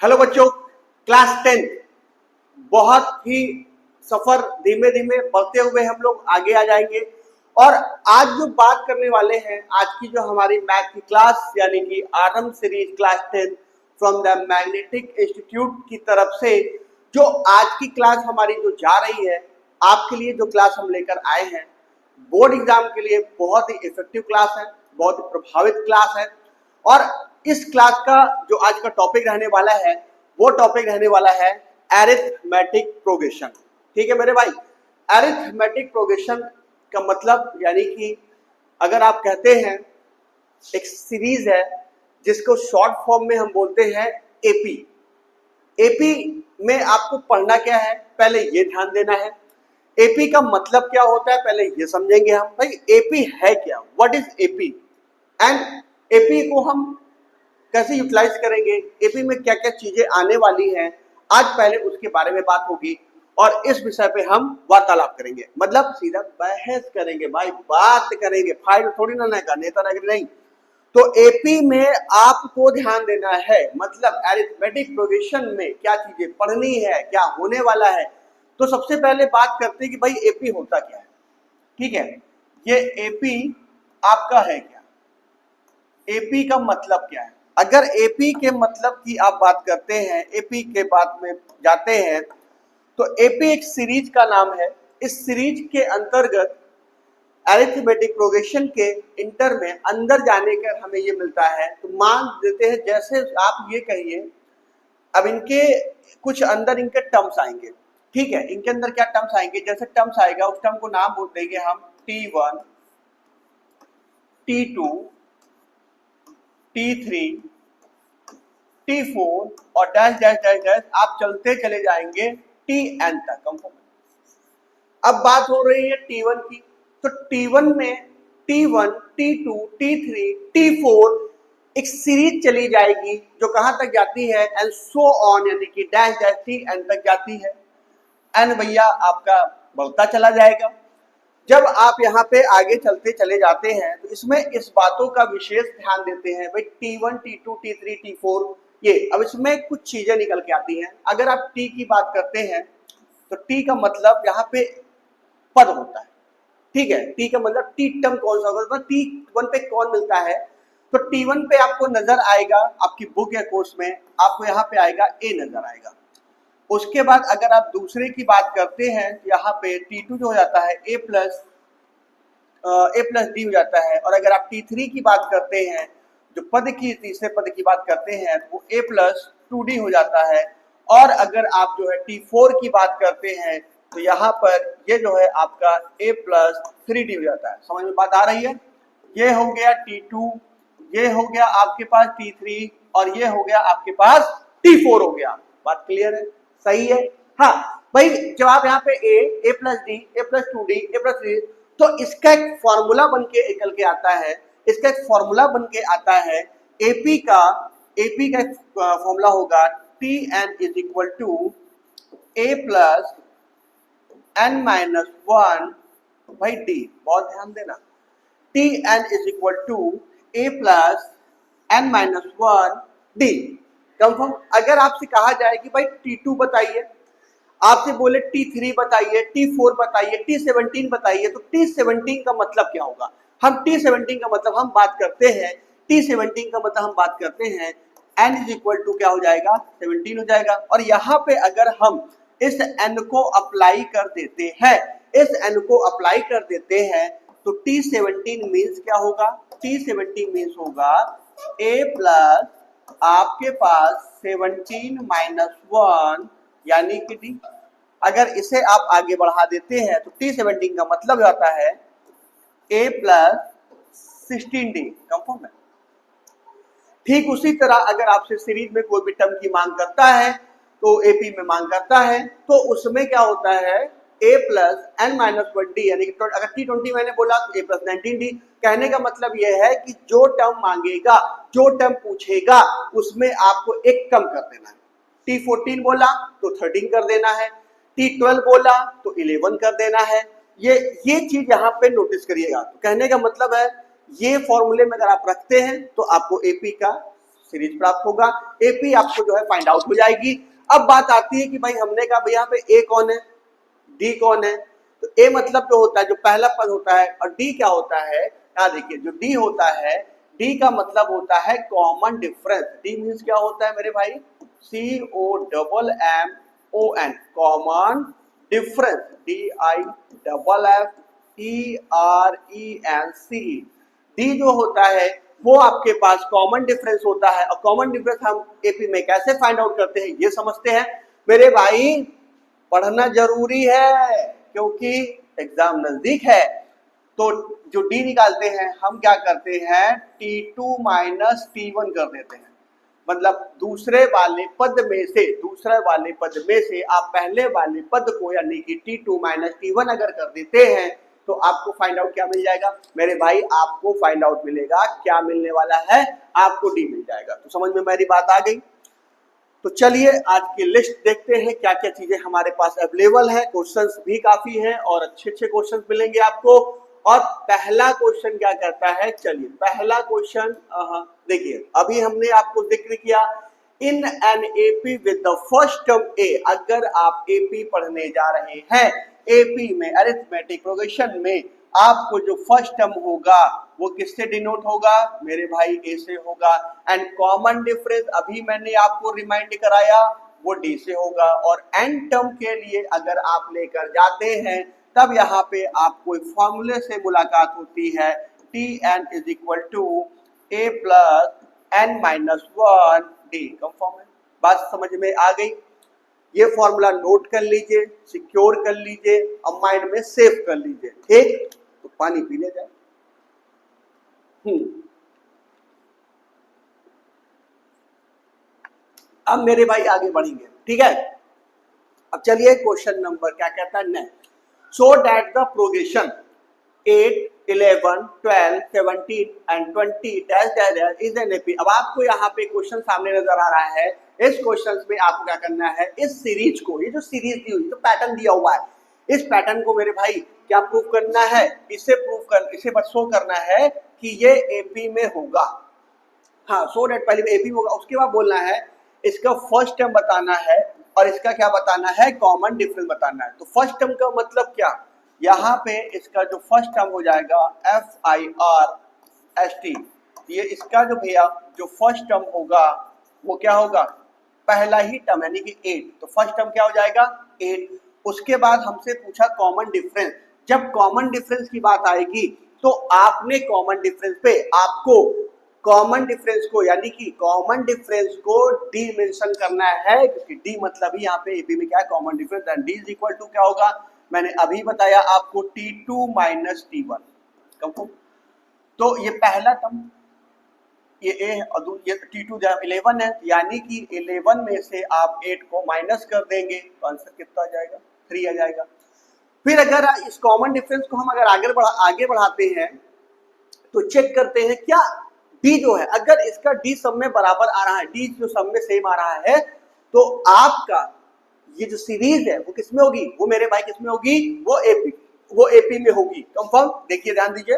Hello बच्चों, class 10 बहुत ही सफर धीमे धीमे बढ़ते हुए हम लोग आगे आ जाएंगे। और आज जो बात करने वाले हैं, आज की जो हमारी मैथ की क्लास यानी कि आरंभ series class 10 from the magnetic institute की तरफ से जो आज की क्लास हमारी जो जा रही है, आपके लिए जो क्लास हम लेकर आए हैं बोर्ड एग्जाम के लिए बहुत ही इफेक्टिव क्लास है, बहुत ही प्रभावित क्लास है। और इस क्लास का जो आज का टॉपिक रहने वाला है वो टॉपिक रहने वाला है अरिथमेटिक प्रोग्रेशन। ठीक है मेरे भाई, अरिथमेटिक प्रोग्रेशन का मतलब यानी कि अगर आप कहते हैं एक सीरीज है जिसको शॉर्ट फॉर्म में हम बोलते हैं एपी। एपी में आपको पढ़ना क्या है, पहले ये ध्यान देना है। एपी का मतलब क्या होता है पहले ये समझेंगे हम। भाई एपी है क्या, what is AP and AP को हम कैसे यूटिलाइज करेंगे, एपी में क्या क्या चीजें आने वाली हैं, आज पहले उसके बारे में बात होगी और इस विषय पे हम वार्तालाप करेंगे। मतलब सीधा बहस करेंगे भाई, बात करेंगे, फाइल थोड़ी ना का नेता नहीं। तो एपी में आपको ध्यान देना है, मतलब अरिथमेटिक प्रोग्रेशन में क्या चीजें पढ़नी है, क्या होने वाला है। तो सबसे पहले बात करते हैं कि भाई एपी होता क्या है। ठीक है, ये एपी आपका है क्या, एपी का मतलब क्या है। अगर एपी के मतलब की आप बात करते हैं, एपी के बात में जाते हैं तो एपी एक सीरीज का नाम है। इस सीरीज के अंतर्गत अरिथमेटिक प्रोग्रेशन के इंटर में अंदर जाने का हमें ये मिलता है। तो मान देते हैं जैसे आप ये कहिए, अब इनके कुछ अंदर इनके टर्म्स आएंगे। ठीक है, इनके अंदर क्या टर्म्स आएंगे, जैसे टर्म्स आएगा उस टर्म को नाम बोल देंगे हम T1, T2, T3, T4 और डैश डैश डैश डैश आप चलते चले जाएंगे Tn तक। कंफर्म। अब बात हो रही है T1 की, तो T1 में T1, T2, T3, T4 एक सीरीज चली जाएगी जो कहां तक जाती है एंड सो ऑन, यानी कि डैश डैश Tn तक जाती है। एन भैया आपका बढ़ता चला जाएगा। जब आप यहाँ पे आगे चलते चले जाते हैं तो इसमें इस बातों का विशेष ध्यान देते हैं भाई T1, T2, T3, T4 ये। अब इसमें कुछ चीजें निकल के आती हैं। अगर आप T की बात करते हैं तो T का मतलब यहाँ पे पद होता है। ठीक है, T का मतलब T टर्म कौन सा होगा, T1 पे कौन मिलता है। तो T1 पे आपको नजर आएगा, आपकी बुक या कोर्स में आपको यहाँ पे आएगा A नजर आएगा। उसके बाद अगर आप दूसरे की बात करते हैं यहाँ पे T2 जो हो जाता है A प्लस डी हो जाता है। और अगर आप T3 की बात करते हैं, जो पद की तीसरे पद की बात करते हैं, वो A प्लस 2D हो जाता है। और अगर आप जो है T4 की बात करते हैं तो यहाँ पर ये जो है आपका A प्लस 3D हो जाता है। समझ में बात आ रही है। ये हो गया T2, ये हो गया आपके पास T3 और ये हो गया आपके पास T4 हो गया। बात क्लियर है, सही है। हाँ भाई, जब आप यहाँ पे ए प्लस डी, ए प्लस 2D, ए प्लस 3, तो इसका एक फॉर्मूला बन के निकल के आता है। इसका एक फॉर्मूला बन के आता है एपी का एक फॉर्मूला होगा Tn is equal to A plus N minus 1 भाई डी। बहुत ध्यान देना, Tn is equal to A plus N minus 1 D. Confirm. अगर आपसे कहा जाए कि भाई T2 बताइए, आपसे बोले T3 बताइए, T4 बताइए, T17 बताइए, तो T17 का मतलब क्या होगा। हम T17 का मतलब हम बात करते हैं, T17 का मतलब हम बात करते हैं n इज इक्वल टू क्या हो जाएगा 17 हो जाएगा। और यहाँ पे अगर हम इस n को अप्लाई कर देते हैं, इस n को अप्लाई कर देते हैं तो T17 मीन्स क्या होगा, T17 मीन्स होगा a प्लस आपके पास 17 माइनस 1 यानी कि डी। अगर इसे आप आगे बढ़ा देते हैं तो T17 का मतलब आता है a प्लस 16D। कंफर्म है। ठीक उसी तरह अगर आपसे सीरीज में कोई भी टर्म की मांग करता है तो एपी में मांग करता है तो उसमें क्या होता है a plus N minus 1D, यानी कि अगर T20 मैंने बोला तो a प्लस 19D। कहने का मतलब यह है कि जो टर्म मांगेगा, जो टर्म पूछेगा उसमें आपको एक कम कर देना है। T14 बोला तो 13 कर देना है, T12 बोला तो 11 कर देना है। ये चीज यहाँ पे नोटिस करिएगा। तो कहने का मतलब है ये फॉर्मूले में अगर आप रखते हैं तो आपको एपी का सीरीज प्राप्त होगा। एपी आपको जो है फाइंड आउट हो जाएगी। अब बात आती है कि भाई हमने कहा भैया पे ए कौन है, डी कौन है। तो ए मतलब जो होता है जो पहला पद होता है, और डी क्या होता है, यहाँ देखिए जो डी होता है, डी का मतलब होता है कॉमन डिफरेंस। डी मीन्स क्या होता है मेरे भाई, COMMON, common difference, DIFFERENC। D जो होता है वो आपके पास कॉमन डिफरेंस होता है। और कॉमन डिफरेंस हम एपी में कैसे फाइंड आउट करते हैं ये समझते हैं मेरे भाई। पढ़ना जरूरी है क्योंकि एग्जाम नजदीक है। तो जो डी निकालते हैं हम क्या करते हैं, T2 माइनस T1 कर देते हैं। मतलब दूसरे वाले पद में से आप पहले वाले पद को यानी कि T2 माइनस T1 अगर कर देते हैं तो आपको फाइंड आउट क्या मिल जाएगा मेरे भाई, आपको फाइंड आउट मिलेगा क्या मिलने वाला है, आपको डी मिल जाएगा। तो समझ में मेरी बात आ गई। तो चलिए आज की लिस्ट देखते हैं क्या क्या चीजें हमारे पास अवेलेबल है। क्वेश्चंस भी काफी हैं और अच्छे अच्छे क्वेश्चंस मिलेंगे आपको। और पहला क्वेश्चन क्या कहता है, चलिए पहला क्वेश्चन देखिए, अभी हमने आपको जिक्र किया in an AP with the first term a. अगर आप एपी पढ़ने जा रहे हैं, एपी में अरिथमेटिक प्रोग्रेशन में आपको जो फर्स्ट टर्म होगा वो किससे डिनोट होगा मेरे भाई, ए से होगा। एंड कॉमन डिफरेंस अभी मैंने आपको रिमाइंड कराया वो डी से होगा। और एंड टर्म के लिए अगर आप लेकर जाते हैं तब यहाँ पे आपको एक फॉर्मूले से मुलाकात होती है, Tn is equal to A plus N minus one D. Confirm है, बात समझ में आ गई। ये फॉर्मूला नोट कर लीजिए, सिक्योर कर लीजिए और माइंड में सेव कर लीजिए, ठीक। तो पानी पी ले जाए। अब मेरे भाई आगे बढ़ेंगे, ठीक है। अब चलिए क्वेश्चन नंबर क्या कहता है next, so that the progression 8, 11, 12, 17 and 20 dash dash dash is an AP. अब आपको यहाँ पे क्वेश्चन सामने नजर आ रहा है। इस क्वेश्चन में आपको क्या करना है, इस सीरीज को, ये जो सीरीज दी हुई, जो पैटर्न दिया हुआ है, इस पैटर्न को मेरे भाई क्या प्रूव करना है, इसे बस शो करना है कि ये एपी में होगा। हाँ, सो दैट पहले एपी में होगा, उसके बाद बोलना है इसका फर्स्ट टर्म बताना है और इसका क्या बताना है, कॉमन डिफरेंस बताना है। तो फर्स्ट टर्म का मतलब क्या, यहाँ पे इसका जो फर्स्ट टर्म हो जाएगा FIRST, ये इसका जो भैया जो फर्स्ट टर्म होगा वो क्या होगा, पहला ही टर्म यानी कि 8। तो फर्स्ट टर्म क्या हो जाएगा 8। उसके बाद हमसे पूछा कॉमन डिफरेंस। जब कॉमन डिफरेंस की बात आएगी तो आपने कॉमन डिफरेंस पे आपको कॉमन डिफरेंस को यानी कि कॉमन डिफरेंस को डी मेंशन करना है, क्योंकि डी मतलब ही यहाँ पे एपी में क्या है, common difference. And D is equal to क्या होगा, मैंने अभी बताया आपको T2 माइनस T1। कंफर्म। तो ये पहला टर्म ये ए है और ये T2 जब 11 है, यानी कि 11 में से आप 8 को माइनस कर देंगे तो आंसर कितना आ जाएगा, 3 आ जाएगा। फिर अगर इस कॉमन डिफरेंस को हम अगर आगे बढ़ाते हैं तो चेक करते हैं क्या डी जो है, अगर इसका डी सब में बराबर आ रहा है, डी जो सब में सेम आ रहा है, तो आपका ये जो सीरीज है वो किसमें होगी, वो मेरे भाई किसमें होगी, वो एपी में होगी। कंफर्म। देखिए ध्यान दीजिए,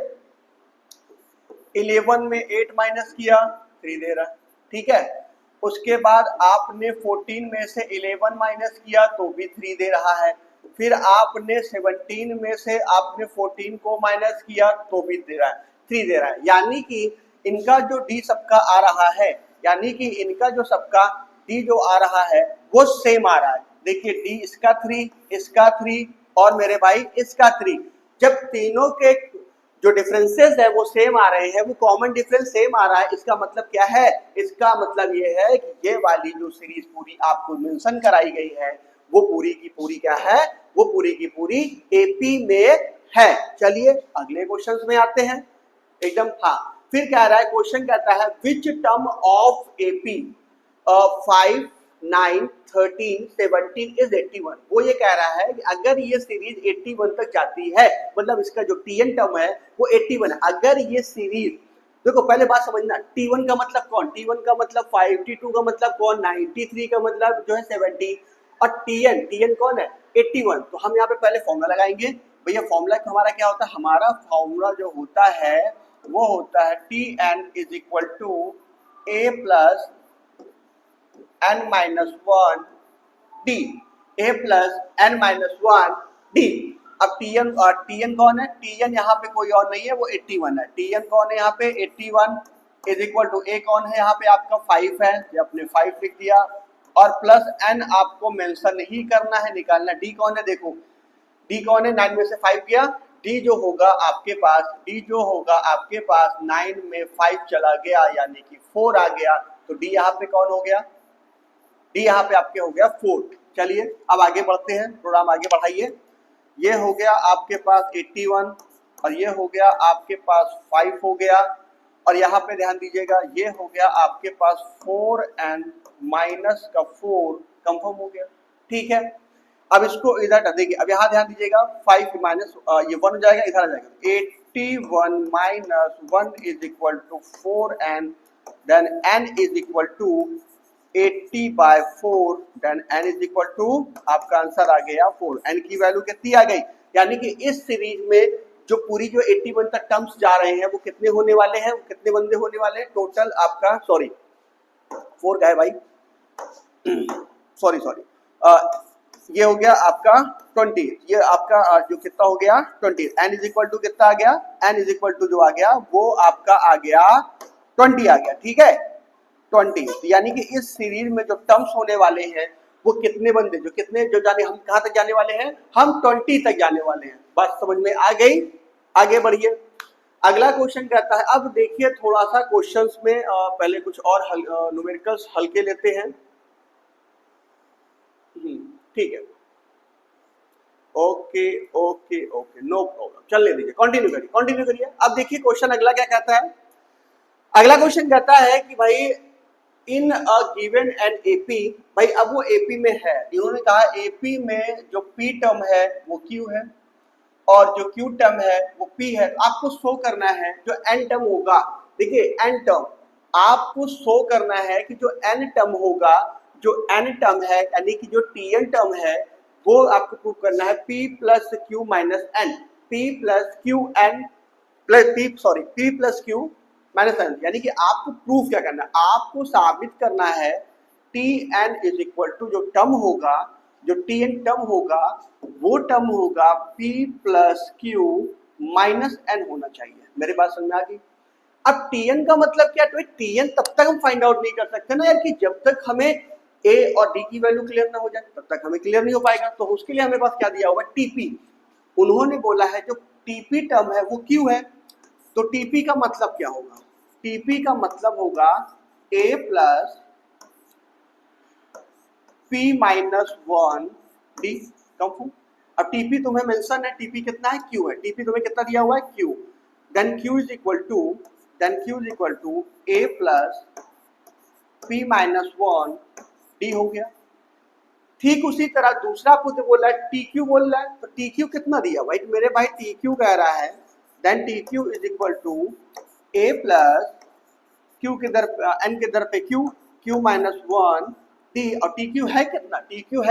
11 में 8 माइनस किया 3 दे रहा है, ठीक है। उसके बाद आपने 14 में से 11 माइनस किया तो भी 3 दे रहा है। फिर आपने 17 में से आपने 14 को माइनस किया तो भी दे रहा है, 3 दे रहा है। यानी कि इनका जो डी सबका आ रहा है, यानी कि इनका जो सबका डी जो आ रहा है वो सेम आ रहा है। देखिए डी इसका 3, इसका 3 और मेरे भाई इसका 3। जब तीनों के जो डिफरेंसेस है वो सेम आ रहे हैं, वो कॉमन डिफरेंस सेम आ रहा है, इसका मतलब क्या है, इसका मतलब ये है कि ये वाली जो सीरीज पूरी आपको मेंशन कराई गई है वो पूरी की पूरी क्या है, वो पूरी की पूरी एपी में है। चलिए अगले क्वेश्चन में आते हैं एकदम। हाँ, फिर कह रहा है क्वेश्चन कहता है which term of AP 5, 9, 13, 17 is 81। वो ये कह रहा है कि अगर ये सीरीज 81 तक जाती है, मतलब इसका जो टीएन टर्म है वो 81 है। अगर ये सीरीज, देखो पहले बात समझना, T1 का मतलब कौन, T1 का मतलब 5, T2 का मतलब कौन 9, T3 का मतलब जो है 70 और TN कौन है 81। तो हम यहाँ पे पहले फॉर्मूला लगाएंगे। भैया फॉर्मूला हमारा क्या होता है, हमारा फॉर्मूला जो होता है वो होता है Tn is equal to a plus n minus one D, a plus n minus one D. अब tn कौन है? tn यहाँ पे कोई और नहीं है, वो 81 है। tn कौन है यहाँ पे? 81 इज इक्वल टू a कौन है यहाँ पे? आपका 5 है, ये आपने 5 लिख दिया, और प्लस n आपको मेंशन नहीं करना है, निकालना। d कौन है? देखो d कौन है? 9 में से 5 गया, d जो होगा आपके पास 9 में 5 चला गया यानी कि 4 आ गया, तो d यहाँ पे कौन हो गया? d यहाँ पे आपके हो गया 4। चलिए अब आगे बढ़ते हैं, प्रोग्राम आगे बढ़ाइए। ये हो गया आपके पास 81 और ये हो गया आपके पास 5 हो गया, और यहाँ पे ध्यान दीजिएगा ये हो गया आपके पास 4n माइनस का 4 कंफर्म हो गया। ठीक है, अब इसको इधर देखिए, अब यहाँ ध्यान दीजिएगा 5 माइनस ये 1 हो जाएगा, इधर आ जाएगा 81 minus 1 is equal to 4n, then n is equal to 80/4, then n is equal to आपका आंसर आ गया 4। n की वैल्यू कितनी आ गई? यानी कि इस सीरीज में जो पूरी जो 81 तक टर्म्स जा रहे हैं वो कितने होने वाले हैं? कितने बंदे होने वाले हैं टोटल? आपका सॉरी 4 का है भाई, सॉरी ये हो गया आपका 20, ये आपका जो कितना हो गया 20। n इज इक्वल टू कितना आ गया? n इज इक्वल टू जो आ गया वो आपका आ गया 20 आ गया। ठीक है 20, यानी कि इस सीरीज में जो टर्म्स होने वाले हैं वो कितने बंदे जो जाने, हम कहां तक जाने वाले हैं? हम 20 तक जाने वाले हैं। बात समझ में आ गई? आगे बढ़िए, अगला क्वेश्चन कहता है, अब देखिए थोड़ा सा क्वेश्चंस में पहले कुछ और न्यूमेरिकल्स हल्के लेते हैं। ठीक है, ओके नो प्रॉब्लम, चलने दीजिए, कंटिन्यू करिए। अब देखिए क्वेश्चन अगला क्या कहता है। अगला क्वेश्चन कहता है कि भाई इन अ गिवन एन एपी, भाई अब वो एपी में है, इन्होंने कहा एपी में जो पी टर्म है वो क्यू है और जो क्यू टर्म है वो पी है। तो आपको शो करना है जो एन टर्म होगा, देखिए एन टर्म आपको शो करना है कि जो एन टर्म होगा, जो एन टर्म है यानी कि जो टी एन टर्म है वो आपको प्रूव करना है P plus Q minus N, P plus Q N P plus Q minus N, यानी कि आपको प्रूफ क्या करना है? आपको साबित करना है T N is equal to जो टर्म होगा, जो टी एन टर्म होगा वो टर्म होगा P plus Q minus N होना चाहिए। मेरी बात समझ में आ गई? अब टी एन का मतलब क्या? तो टी एन तब तक हम फाइंड आउट नहीं कर सकते ना यार, कि जब तक हमें ए और डी की वैल्यू क्लियर ना हो जाए तब तक हमें क्लियर नहीं हो पाएगा। तो उसके लिए हमें पास क्या दिया होगा? टीपी। उन्होंने बोला है जो टीपी टर्म है वो क्यू है, तो टीपी का मतलब क्या होगा? टीपी का मतलब होगा a plus P minus one D कंफर्म। अब टीपी तुम्हें मेंशन है, टीपी कितना है? क्यू है। टीपी तुम्हें कितना दिया हुआ है? Q. Then Q is equal to A plus P minus one D हो गया। ठीक उसी तरह दूसरा आपको बोला है टी क्यू बोल रहा है, तो टी क्यू कितना दिया भाई? मेरे भाई टी क्यू कह रहा है, then T Q is equal to A plus Q के दर एन के दर पे क्यू माइनस वन डी, और टी क्यू है कितना? टी क्यू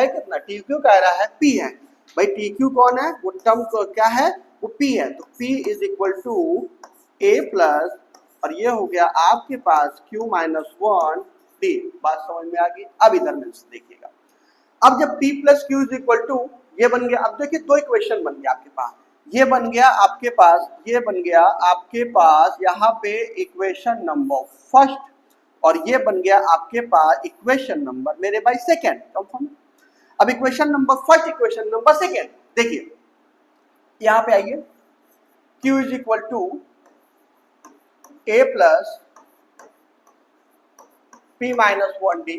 कह रहा है पी है। भाई टी क्यू कौन है? वो टर्म क्या है? वो पी है। तो P is equal to A plus, और ये हो गया आपके पास क्यू माइनस वन डी। बात समझ में आ गई? अब इधर में देखिएगा, अब जब p plus Q is equal to ये बन गया, अब देखिए दो इक्वेशन बन गया आपके पास, ये बन गया आपके पास यहाँ पे इक्वेशन नंबर फर्स्ट, और ये बन गया आपके पास इक्वेशन नंबर मेरे भाई सेकेंड कंफर्म। अब equation number first, equation number second देखिए, यहाँ पे आइए, q is equal to A plus P minus one D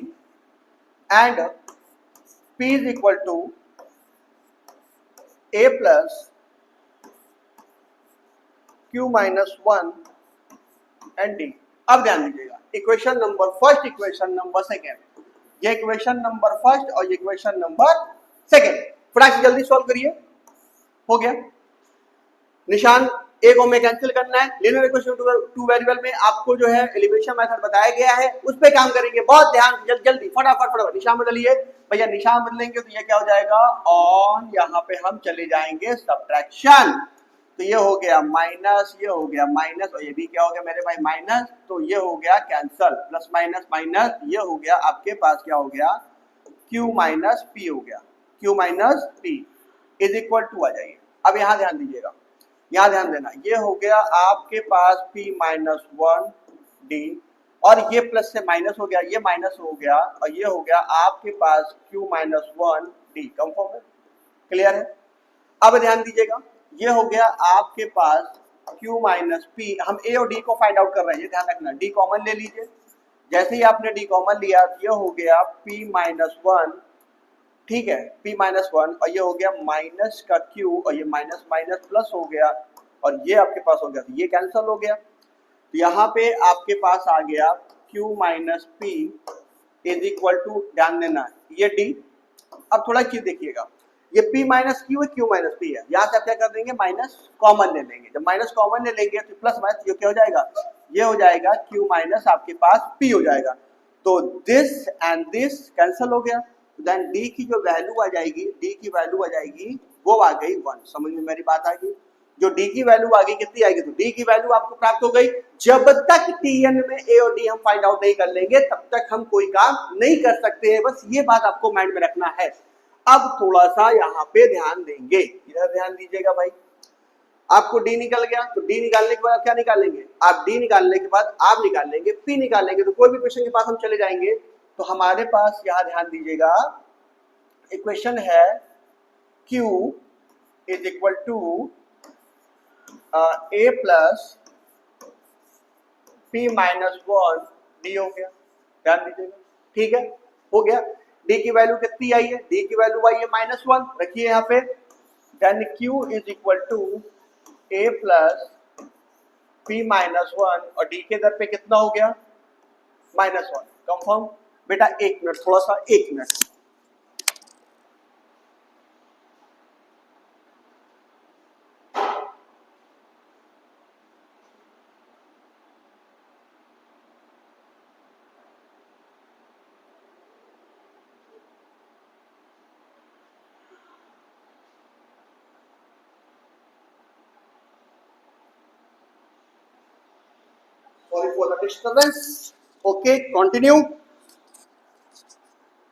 and P is equal to A plus Q minus 1 and D। अब ध्यान दीजिएगा, equation number first, equation number second, ये equation number first और ये इक्वेशन नंबर सेकेंड, फटाक से जल्दी solve करिए। हो गया, निशान ए को हमें कैंसिल करना है। लीनियर इक्वेशन टू वेरिएबल में आपको जो है एलिमिनेशन मेथड बताया गया है, उस पे काम करेंगे। बहुत ध्यान, जल्दी फटाफट निशान बदलिए भैया। निशान बदलेंगे तो ये क्या हो जाएगा? ऑन, यहाँ पे हम चले जाएंगे सब्ट्रैक्शन। तो ये हो गया माइनस, ये हो गया माइनस, और ये भी क्या हो गया मेरे भाई माइनस, तो ये हो गया कैंसल, प्लस माइनस माइनस, ये हो गया आपके पास क्या हो गया Q माइनस P हो गया, Q minus P is equal to आ जाइए। अब यहाँ ध्यान दीजिएगा, यहाँ ध्यान देना, ये हो गया आपके पास P माइनस 1 D, और ये प्लस से माइनस हो गया, ये माइनस हो गया, और ये हो गया आपके पास Q माइनस 1 D। कंफर्म है, क्लियर है। अब ध्यान दीजिएगा, ये हो गया आपके पास Q माइनस P, हम A और D को फाइंड आउट कर रहे हैं, ये ध्यान रखना, D कॉमन ले लीजिए। जैसे ही आपने D कॉमन लिया, ये हो गया P माइनस 1, ठीक है, P माइनस 1, और ये हो गया माइनस का Q, और ये माइनस माइनस प्लस हो गया, और ये आपके पास हो गया, तो ये कैंसिल हो गया। तो यहाँ पे आपके पास आ गया Q minus P is equal to, ध्यान देना ये D। अब थोड़ा चीज देखिएगा, ये P माइनस Q है, Q माइनस P है, यहाँ से आप क्या कर देंगे माइनस कॉमन ले लेंगे, जब माइनस कॉमन ले लेंगे तो प्लस माइनस ये क्या हो जाएगा, ये हो जाएगा Q माइनस आपके पास P हो जाएगा। तो दिस एंड दिस कैंसिल हो गया, देन D की जो वैल्यू आ जाएगी, D की वैल्यू आ जाएगी वो आ गई 1। समझ में मेरी बात आ गई, जो D की वैल्यू आ गई कितनी आएगी, तो D की वैल्यू आपको प्राप्त हो गई। जब तक TN में A और D हम फाइंड आउट नहीं कर लेंगे तब तक हम कोई काम नहीं कर सकते हैं, बस ये बात आपको माइंड में रखना है। अब थोड़ा सा यहाँ पे ध्यान देंगे, इधर ध्यान दीजिएगा भाई, आपको D निकल गया, तो D निकालने के बाद क्या निकालेंगे आप, D निकालने के बाद आप निकालेंगे P निकालेंगे, तो कोई भी क्वेश्चन के पास हम चले जाएंगे, तो हमारे पास यहाँ ध्यान दीजिएगा इक्वेशन है Q is equal to A plus P minus 1 D हो गया, ध्यान दीजिएगा, ठीक है, हो गया। D की वैल्यू कितनी आई है, D की वैल्यू आई है माइनस 1, रखिए यहाँ पे, then Q is equal to A plus P minus 1, और D के दर पे कितना हो गया माइनस 1। कंफर्म बेटा, एक मिनट, थोड़ा सा एक minute, sorry for the disturbance. Okay continue,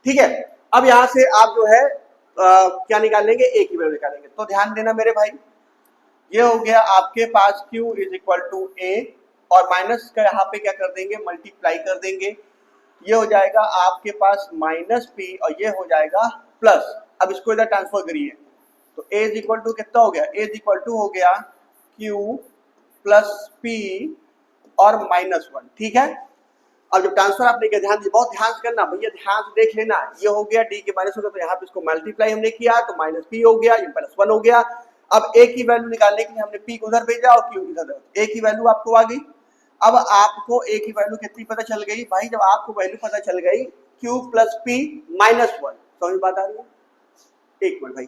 ठीक है। अब यहां से आप जो है क्या निकालेंगे, A की वैल्यू निकालेंगे। तो ध्यान देना मेरे भाई, ये हो गया आपके पास Q is equal to A, और माइनस का यहाँ पे क्या कर देंगे मल्टीप्लाई कर देंगे, ये हो जाएगा आपके पास माइनस P, और ये हो जाएगा प्लस। अब इसको इधर ट्रांसफर करिए, तो A इज इक्वल टू कितना हो गया, A इज इक्वल टू हो गया Q प्लस P और माइनस 1, ठीक है। अब जब ट्रांसफर आपने किया, ध्यान बहुत ध्यान से करना भैया, ध्यान से देख लेना, ये हो गया D के माइनस हो गया, तो यहाँ पे इसको मल्टीप्लाई हमने किया तो माइनस P हो गया, ये प्लस 1 हो गया। अब A की वैल्यू निकालने के लिए हमने P को उधर भेजा और Q इधर, A की वैल्यू आपको आ गई। अब आपको A की वैल्यू कितनी पता चल गई भाई, जब आपको वैल्यू पता चल गई Q प्लस P माइनस 1, समझ बात आ रही है, एक मिनट भाई,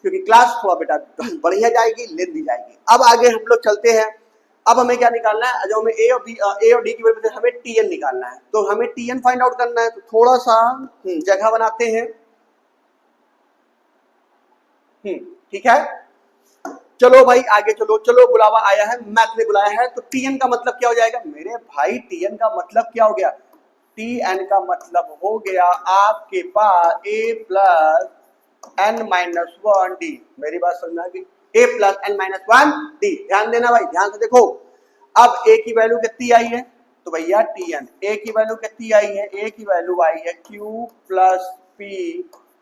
क्योंकि क्लास थोड़ा बेटा बढ़िया जाएगी, लेंदी जाएगी। अब आगे हम लोग चलते हैं, अब हमें क्या निकालना है, जो हमें A और D की वजह से हमें TN निकालना है, तो हमें TN फाइंड आउट करना है। तो थोड़ा सा जगह बनाते हैं, ठीक है, चलो भाई आगे चलो, चलो बुलावा आया है, मैथ ने बुलाया है। तो TN का मतलब क्या हो जाएगा मेरे भाई, TN का मतलब क्या हो गया, TN का मतलब हो गया आपके पास A plus n minus 1 D। मेरी बात समझ में आ गई, A plus n minus 1 D। ध्यान देना भाई, ध्यान से देखो, अब A की वैल्यू कितनी आई है, तो भैया TN, A की वैल्यू कितनी आई है, A की वैल्यू आई है Q प्लस P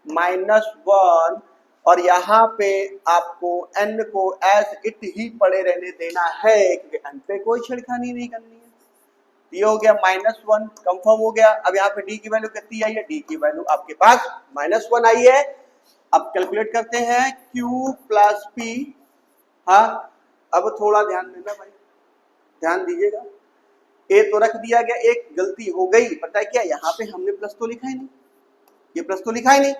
माइनस 1, और यहाँ पे आपको n को एज इट ही पड़े रहने देना है, क्योंकि n पे कोई छिड़खानी नहीं करनी है। ये हो गया माइनस 1, कंफर्म हो गया। अब यहाँ पे D की वैल्यू कितनी आई है, D की वैल्यू आपके पास माइनस 1 आई है। अब कैलकुलेट करते हैं Q प्लस P, हाँ अब थोड़ा ध्यान देना भाई, ध्यान दीजिएगा, A तो रख दिया गया, एक गलती हो गई, पता है क्या, यहाँ पे हमने प्लस तो लिखा ही नहीं, ये प्लस तो लिखा ही नहीं,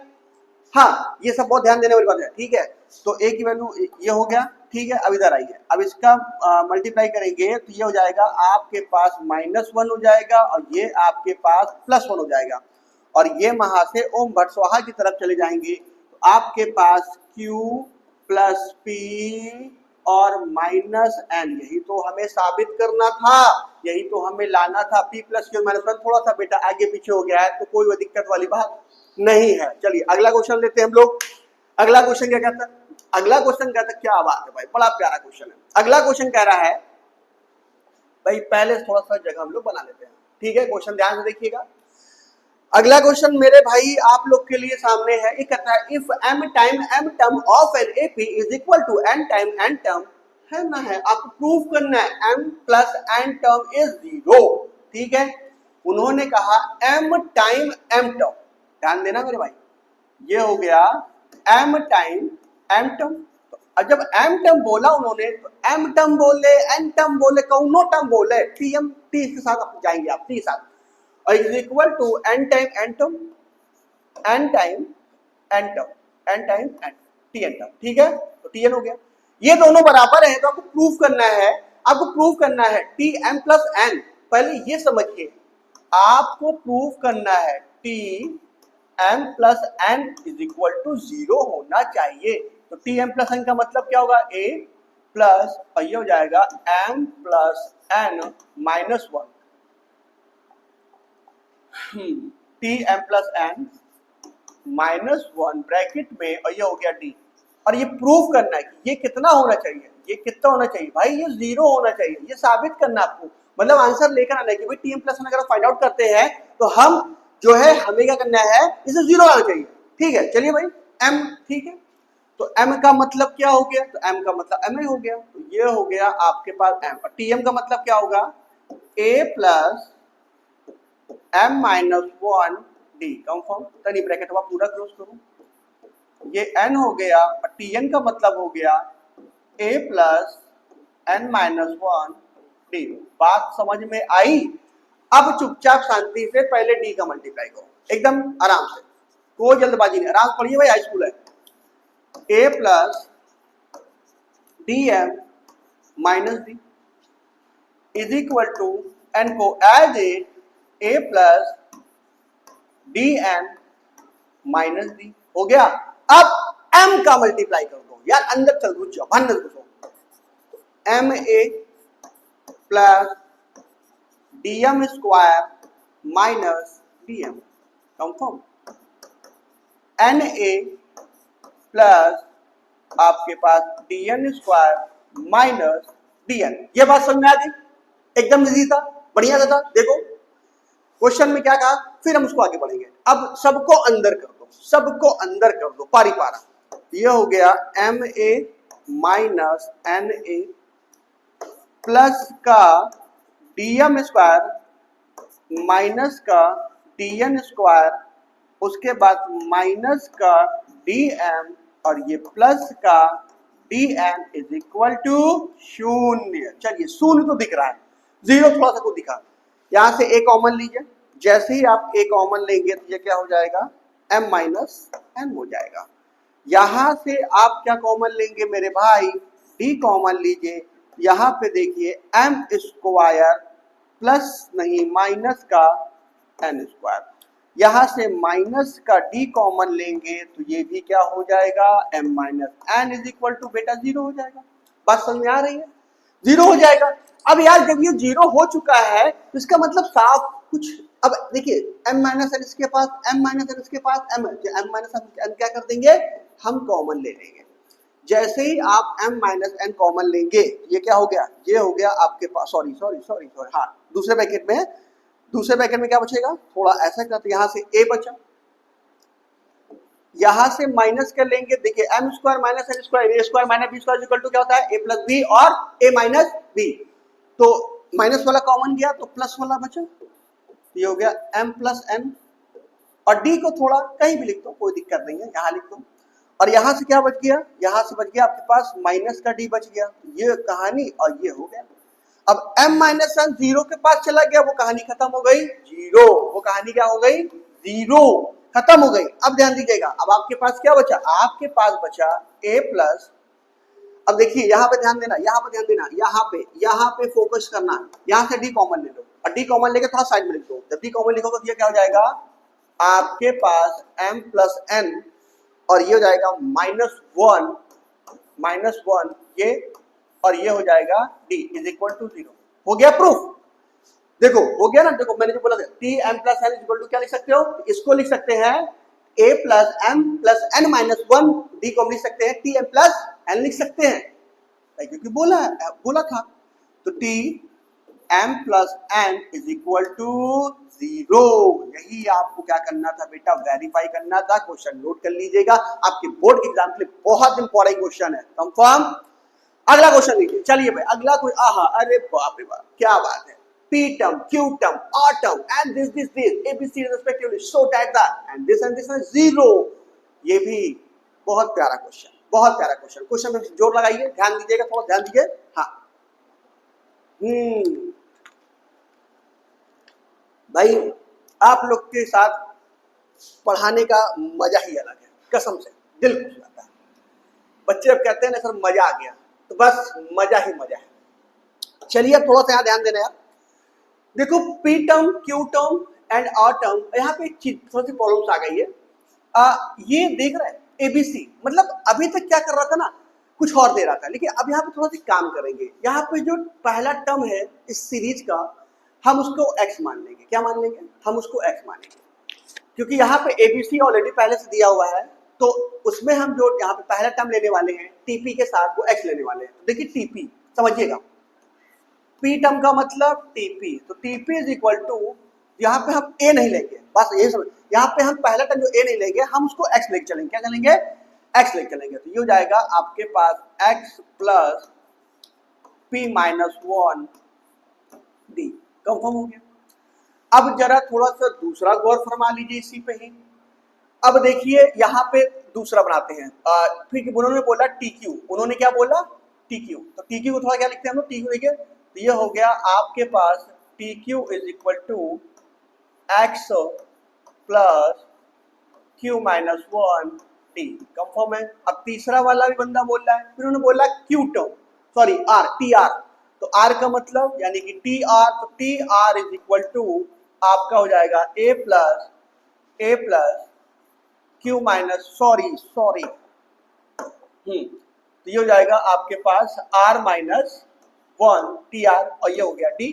हाँ ये सब बहुत ध्यान देने वाली बात है, ठीक है। तो A की वैल्यू ये हो गया, ठीक है। अब इधर आइए, अब इसका मल्टीप्लाई करेंगे तो ये हो जाएगा आपके पास माइनस 1 हो जाएगा, और ये आपके पास प्लस 1 हो जाएगा, और ये वहां से ओम भट स्वाहा की तरफ चले जाएंगे। तो आपके पास Q प्लस P और माइनस N, यही तो हमें साबित करना था, यही तो हमें लाना था। P प्लस Q माइनस 1 थोड़ा सा बेटा आगे पीछे हो गया है तो कोई दिक्कत वाली बात नहीं है। चलिए अगला क्वेश्चन लेते हैं हम लोग। अगला क्वेश्चन क्या कहता है? अगला क्वेश्चन कहता है, क्या बात है भाई, बड़ा प्यारा क्वेश्चन है। अगला क्वेश्चन कह रहा है भाई, पहले थोड़ा सा जगह हम लोग बना लेते हैं, ठीक है? क्वेश्चन ध्यान से देखिएगा। अगला क्वेश्चन मेरे भाई आप लोग के लिए सामने है। ये कहता है if m time m term of an AP is equal to n time n term, है ना, है आपको प्रूव करना है m plus n term is 0, ठीक है? उन्होंने कहा m टाइम m टर्म, ध्यान देना मेरे भाई, ये हो गया m टाइम m टर्म। तो जब m टर्म बोला उन्होंने तो m टर्म बोले, n टर्म बोले, कौनो टर्म बोले, t के साथ जाएंगे आप, t के साथ, और is equal to n time n term, n time n term, n time n tn term, ठीक है? तो tn हो गया। ये दोनों बराबर है तो आपको प्रूव करना है, आपको प्रूव करना है tm प्लस n। पहले ये समझिए, आपको प्रूव करना है tm plus n is equal to 0 होना चाहिए। तो tm प्लस n का मतलब क्या होगा? a प्लस, और ये हो जाएगा m plus n minus 1, tm plus n minus 1 bracket में, और ये हो गया d। और ये प्रूव करना है कि ये कितना होना चाहिए, ये कितना होना चाहिए भाई, ये 0 होना चाहिए, ये साबित करना आपको, मतलब आंसर लेकर आना है कि भाई tm प्लस n अगर फाइंड आउट करते हैं तो हम जो है हमें क्या करना है, इसे 0 आना चाहिए, ठीक है? चलिए भाई m, ठीक है? तो m का मतलब क्या हो गया? तो m का मतलब m ही हो गया, तो ये हो गया आपके पास m। और tm का मतलब क्या होगा? a plus m minus 1 d, confirm. तनी ब्रैकेट हुआ पूरा क्लोज करो, ये n हो गया, और tn का मतलब हो गया a plus n minus 1 d। बात समझ में आई? अब चुपचाप शांति से पहले d का मल्टीप्लाई करो, एकदम आराम से, कोई जल्दबाजी नहीं, आराम से पढ़िए भाई, हाई स्कूल है। a plus dm minus d is equal to n को as a plus dn minus d हो गया। अब m का मल्टीप्लाई कर दो यार, अंदर चल रुक जाओ, अंदर घुसो, m a plus dm square minus dm, confirm. n a plus आपके पास dn स्क्वायर माइनस dn। ये बात समझ में आ गई? एकदम इजी था, बढ़िया था। देखो क्वेश्चन में क्या कहा, फिर हम उसको आगे बढ़ेंगे। अब सबको अंदर कर दो, सबको अंदर कर दो पारी पारा। ये हो गया M A minus N A plus का डीएम स्क्वायर माइनस का डीएन स्क्वायर, उसके बाद माइनस का डीएम, और ये प्लस का dn इज इक्वल टू 0। चलिए शून्य तो दिख रहा है, 0 थोड़ा सा को दिखा, यहां से a कॉमन लीजिए, जैसे ही आप a कॉमन लेंगे तो ये क्या हो जाएगा, m माइनस n हो जाएगा। यहां से आप क्या कॉमन लेंगे मेरे भाई, d कॉमन लीजिए, यहां पे देखिए m स्क्वायर प्लस नहीं माइनस का n स्क्वायर, यहां से माइनस का d कॉमन लेंगे तो ये भी क्या हो जाएगा, m minus n is equal to बेटा 0 हो जाएगा। बात समझ में आ रही है? 0 हो जाएगा। अब यार जब ये 0 हो चुका है तो इसका मतलब साफ कुछ, अब देखिए m माइनस n इसके पास, m माइनस n इसके पास, m माइनस n क्या कर देंगे, हम कॉमन ले लेंगे। जैसे ही आप m माइनस n कॉमन लेंगे ये क्या हो गया, ये हो गया आपके पास, सॉरी हाँ, दूसरे ब्रैकेट में क्या बचेगा, थोड़ा ऐसा करते, यहां से a बचा, यहां से माइनस कर लेंगे, देखिए m square minus n square, a square minus b square equal to क्या होता है, a प्लस b और a माइनस b। तो माइनस वाला कॉमन गया तो प्लस वाला बचा, ये हो गया m प्लस n, और d को थोड़ा कहीं भी लिख दो कोई दिक्कत नहीं है, यहाँ लिख दो। और यहाँ से क्या बच गया, यहाँ से बच गया आपके पास माइनस का d बच गया, ये कहानी, और ये हो गया। अब m माइनस n 0 के पास चला गया, वो कहानी खत्म हो गई, 0, वो कहानी क्या हो गई, 0 खत्म हो गई। अब ध्यान दीजिएगा, अब आपके पास क्या बचा, आपके पास बचा a प्लस, अब देखिए यहाँ पे ध्यान देना, यहाँ पे फोकस करना, यहाँ से d कॉमन ले लो, और d कॉमन लेके थोड़ा साइड में लिख दो। जब d कॉमन लिखोगे तो ये क्या हो जाएगा, आपके पास m प्लस n, और ये हो जाएगा -1 ये, और ये हो जाएगा d इज इक्वल टू 0। हो गया प्रूफ। देखो हो गया ना, देखो मैंने जो बोला था T M plus N equal to क्या लिख सकते हो, इसको लिख सकते हैं a plus M plus N minus 1, D को हम लिख सकते हैं टी एम प्लस एन लिख सकते हैं, क्योंकि बोला था। तो T M plus N is equal to 0। यही आपको क्या करना था बेटा, वेरीफाई करना था। क्वेश्चन नोट कर लीजिएगा, आपके बोर्ड के एग्जाम के लिए बहुत इंपॉर्टेंट क्वेश्चन है, कंफर्म। अगला क्वेश्चन लीजिए, चलिए भाई अगला कोई, आहा अरे बाप रे बाप क्या बात है, P term, Q term, R term, and this, A, B, C respectively, so that, and this is 0। ये भी बहुत प्यारा क्वेश्चन, बहुत प्यारा क्वेश्चन। क्वेश्चन में जोर लगाइए, ध्यान दीजिएगा, थोड़ा ध्यान दीजिए। हाँ, भाई आप लोग के साथ पढ़ाने का मजा ही अलग है, कसम से दिल खुश जाता है। बच्चे अब कहते हैं ना सर मजा आ गया, तो बस मजा ही मजा है। चलिए अब थोड़ा सा यहाँ ध्यान देना यार। देखो P term, Q term and R term, यहाँ पे एक चीज थोड़ी सी प्रॉब्लम्स आ गई है। ये देख रहे हैं ABC, मतलब अभी तक क्या कर रहा था ना, कुछ और दे रहा था, लेकिन अब यहाँ पे थोड़ा सा काम करेंगे। यहाँ पे जो पहला टर्म है इस सीरीज का, हम उसको x मान लेंगे। क्या मान लेंगे, हम उसको x मानेंगे, क्योंकि यहाँ पे ABC ऑलरेडी पहले से दिया हुआ है, तो उसमें हम जो यहाँ पे पहला टर्म लेने वाले हैं TP के साथ, वो x लेने वाले हैं। तो देखिए TP समझिएगा, P टर्म का मतलब TP, तो TP इज इक्वल टू, यहाँ पे हम A नहीं लेंगे, बस ये समझ, यहाँ पे हम पहला टर्म जो A नहीं लेंगे, हम उसको x लेके चलेंगे। क्या चलेंगे, x लेके चलेंगे। तो ये हो जाएगा आपके पास x plus P minus 1 D, confirm हो गया। अब जरा थोड़ा सा दूसरा गौर फरमा लीजिए इसी पे ही। अब देखिए यहाँ पे दूसरा बनाते हैं, फिर उन्होंने बोला TQ, उन्होंने क्या बोला TQ, तो TQ को थोड़ा क्या लिखते हैं हम लोग, TQ देखिए, तो ये हो गया आपके पास TQ is equal to x plus Q minus 1 D, confirm है। अब तीसरा वाला भी बंदा बोल रहा है, फिर उन्होंने बोला Q term, sorry R, TR, तो R का मतलब यानी कि TR, तो TR इज इक्वल टू आपका हो जाएगा A plus Q minus, sorry तो ये हो जाएगा आपके पास R माइनस 1 TR, और ये हो गया D।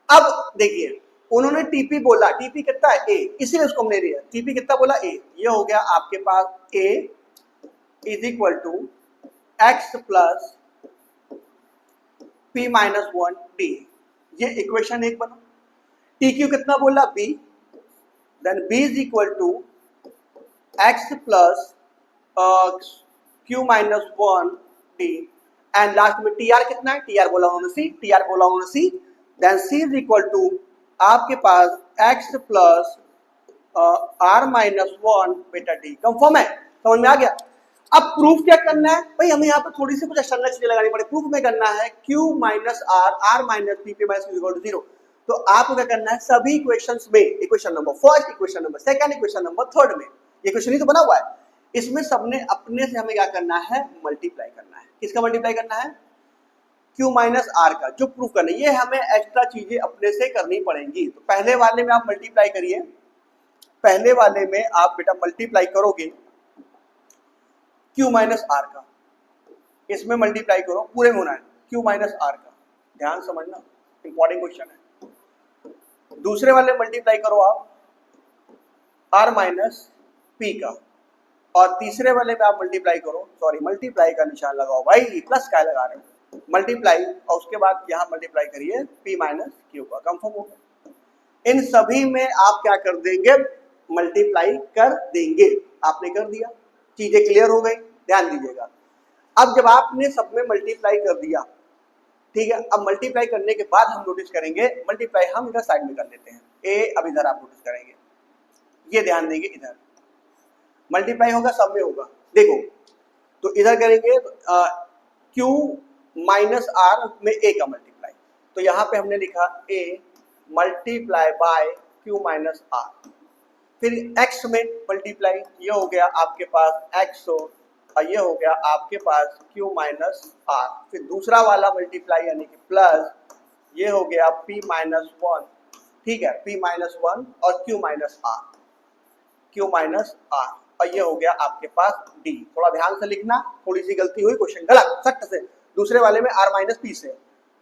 अब देखिए उन्होंने TP बोला, TP कितना है A, इसीलिए उसको हमने लिया। TP कितना बोला A, ये हो गया आपके पास A is equal to x plus P minus 1 D, ये इक्वेशन एक बना। TQ कितना बोला B, then B is equal to x plus Q minus 1 D, and last में TR कितना है, TR बोला उन्होंने C, then C is equal to आपके पास x प्लस R माइनस 1 बेटा D, कंफर्म है, समझ में आ गया। अब प्रूफ क्या करना है भाई, हमें यहाँ पे थोड़ी सी कुछ एक्स्ट्रा चीजें लगानी पड़े। प्रूफ में करना है Q minus R minus PP minus Q equal to 0। तो आपको क्या करना है, सभी इक्वेशंस में, equation number first, equation number second, equation number third में, ये क्वेश्चन ही तो बना हुआ है, इसमें सबने अपने से हमें क्या करना है, मल्टीप्लाई करना है। किसका मल्टीप्लाई करना है, Q माइनस R का, जो प्रूफ करना है। ये हमें एक्स्ट्रा चीजें अपने से करनी पड़ेंगी। तो पहले वाले में आप मल्टीप्लाई करिए, पहले वाले में आप बेटा मल्टीप्लाई करोगे Q माइनस R का, इसमें मल्टीप्लाई करो, पूरे में होना है Q माइनस R का, ध्यान समझना, इंपॉर्टेंट क्वेश्चन है। दूसरे वाले मल्टीप्लाई करो आप R माइनस P का, और तीसरे वाले में आप मल्टीप्लाई करो, सॉरी मल्टीप्लाई का निशान लगाओ भाई, प्लस का लगा रहे हो, मल्टीप्लाई, और उसके बाद यहाँ मल्टीप्लाई करिए P माइनस Q का, कंफर्म हो गया। इन सभी में आप क्या कर देंगे, मल्टीप्लाई कर देंगे। आपने कर दिया, चीजें क्लियर हो गई, ध्यान दीजिएगा। अब जब आपने सब में मल्टीप्लाई कर दिया, ठीक है, अब मल्टीप्लाई करने के बाद हम नोटिस करेंगे, मल्टीप्लाई हम इधर साइड में कर लेते हैं, A अब इधर आप नोटिस करेंगे, ये ध्यान देंगे, इधर मल्टीप्लाई होगा, सब में होगा, देखो तो इधर करेंगे Q माइनस R में A का मल्टीप्लाई, तो यहाँ पे हमने लिखा A multiply by Q minus R, फिर x में मल्टीप्लाई, ये हो गया आपके पास x, और ये हो गया आपके पास Q माइनस R, फिर दूसरा वाला मल्टीप्लाई यानी कि प्लस, ये हो गया P माइनस 1, ठीक है, P माइनस 1 और Q माइनस R, और ये हो गया आपके पास डी। थोड़ा ध्यान से लिखना, थोड़ी सी गलती हुई, क्वेश्चन गलत सट से, दूसरे वाले में आर माइनस पी से,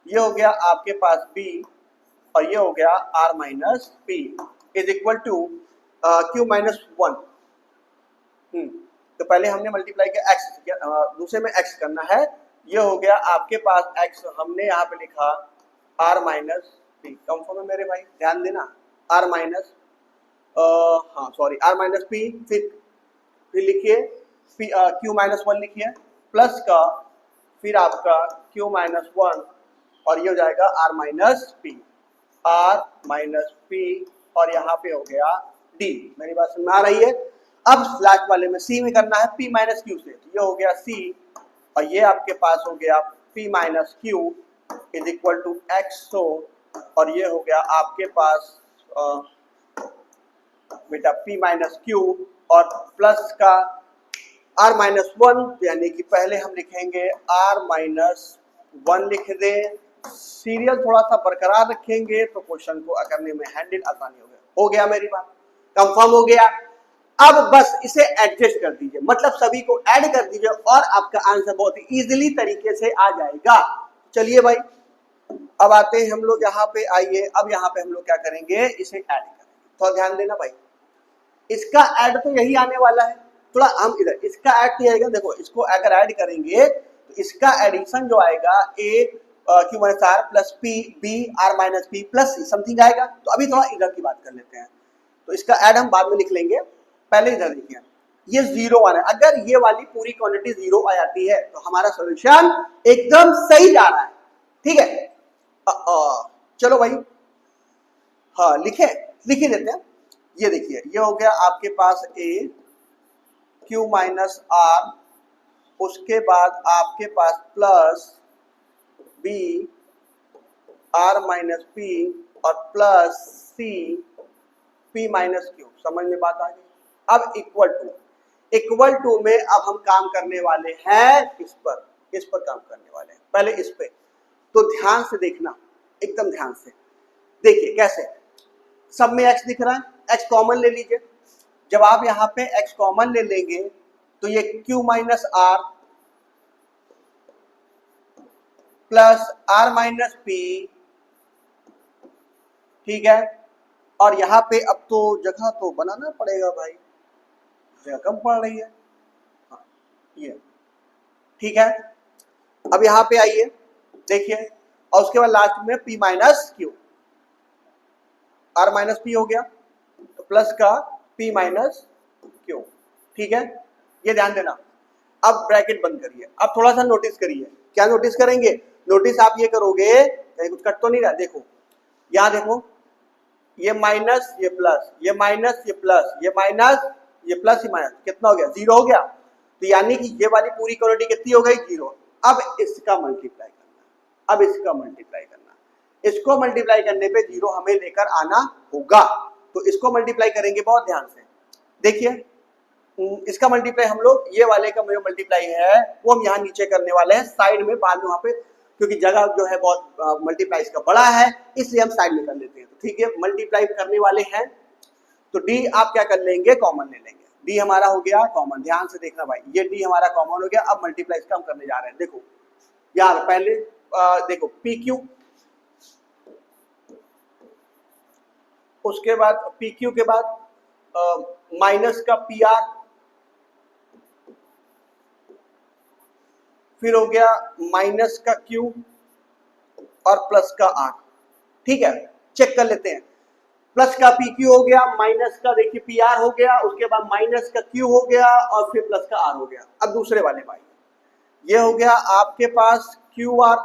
ये हो गया आपके पास बी और ये हो गया R minus P is equal to Q minus one. तो पहले हमने मल्टीप्लाई किया एक्स, दूसरे में एक्स करना है, ये हो गया आपके पास एक्स, हमने यहाँ पे लिखा आर माइनस पी। कंफर्म है मेरे भाई, ध्यान देना, आर माइनस हाँ सॉरी आर माइनस पी, फिर लिखिए क्यू माइनस वन लिखिए प्लस का, फिर आपका क्यू माइनस वन और ये हो जाएगा R minus P, R minus P और यहाँ पे हो गया डी। मेरी बात समझ में आ रही है? अब लास्ट वाले में सी में करना है पी माइनस क्यू से, तो ये हो गया सी और ये आपके पास हो गया P minus Q is equal to X और ये हो गया आपके पास बेटा पी माइनस क्यू और प्लस का आर माइनस वन, यानी कि पहले हम लिखेंगे आर माइनस वन लिख दें, सीरियल थोड़ा सा बरकरार रखेंगे तो क्वेश्चन को करने में हैंडल आसानी हो गया मेरी बात कंफर्म हो गया। अब बस इसे एडजस्ट कर दीजिए, मतलब सभी को ऐड कर दीजिए और आपका आंसर बहुत ही इजीली तरीके से आ जाएगा। चलिए भाई अब आते हैं हम लोग यहाँ पे, आइए अब यहाँ पे हम लोग क्या करेंगे, इसे ऐड करेंगे। थोड़ा ध्यान देना भाई, इसका ऐड तो यही आने वाला है, थोड़ा हम इधर इसका ऐड किया जाएगा। देखो इसको अगर ऐड करेंगे तो इसका एडिशन जो आएगा a q minus are plus p b r minus p plus something आएगा। तो अभी थोड़ा इधर की बात कर लेते हैं, तो इसका ऐड हम बाद में लिख लेंगे, पहले इधर देखिए ये जीरो वाला है। अगर ये वाली पूरी क्वांटिटी जीरो आ जाती है तो हमारा सॉल्यूशन एकदम सही जा रहा है, ठीक है। चलो भाई हाँ लिख ही देते हैं। ये देखिए ये हो गया आपके पास ए क्यू माइनस आर, उसके बाद आपके पास plus b r minus P और plus c p minus q. समझ में बात आ गई? अब इक्वल टू में अब हम काम करने वाले हैं इस पर काम करने वाले हैं, पहले इस पे। तो ध्यान से देखना, एकदम ध्यान से देखिए कैसे। सब में x दिख रहा है, x कॉमन ले लीजिए। जब आप यहाँ पे x कॉमन ले लेंगे तो ये q minus are plus R minus P, ठीक है। और यहाँ पे अब तो जगह तो बनाना पड़ेगा भाई, जगह कम पड़ रही है, हाँ ये ठीक है। अब यहाँ पे आइए देखिए, और उसके बाद लास्ट में p minus Q, R minus P हो गया तो प्लस का p माइनस क्यू, ठीक है। ये ध्यान देना। अब ब्रैकेट बंद करिए, अब थोड़ा सा नोटिस करिए, क्या नोटिस करेंगे? नोटिस आप ये करोगे, कहीं कुछ कट तो नहीं रहा, देखो यहाँ देखो, ये माइनस ये प्लस, ये माइनस ये प्लस, ये माइनस ये प्लस, ये माइनस, कितना हो गया? जीरो हो गया। तो यानी कि ये वाली पूरी क्वांटिटी कितनी हो गई? जीरो। अब इसका मल्टीप्लाई करना, अब इसका मल्टीप्लाई करना, इसको मल्टीप्लाई करने पे जीरो हमें लेकर आना होगा। तो इसको मल्टीप्लाई करेंगे बहुत ध्यान से, देखिए इसका मल्टीप्लाई हम लोग, ये वाले का जो मल्टीप्लाई है वो हम यहाँ नीचे करने वाले हैं साइड में, बाद में वहाँ पे, क्योंकि जगह जो है बहुत मल्टीप्लाई इसका बड़ा है इसलिए हम साइड में कर लेते हैं। तो ठीक है, मल्टीप्लाई करने वाले हैं तो डी आप क्या कर लेंगे? कॉमन ले लेंगे। डी हमारा हो गया कॉमन, ध्यान से देखना भाई, ये डी हमारा कॉमन हो गया। अब मल्टीप्लाई इसका हम करने जा रहे हैं। देखो यार पहले देखो पी क्यू, उसके बाद पी क्यू के बाद माइनस का पी आर, फिर हो गया माइनस का क्यू और प्लस का आर, ठीक है। चेक कर लेते हैं, प्लस का पी क्यू हो गया, माइनस का देखिए पी आर हो गया, उसके बाद माइनस का क्यू हो गया और फिर प्लस का आर हो गया। अब दूसरे वाले भाई ये हो गया आपके पास क्यू आर,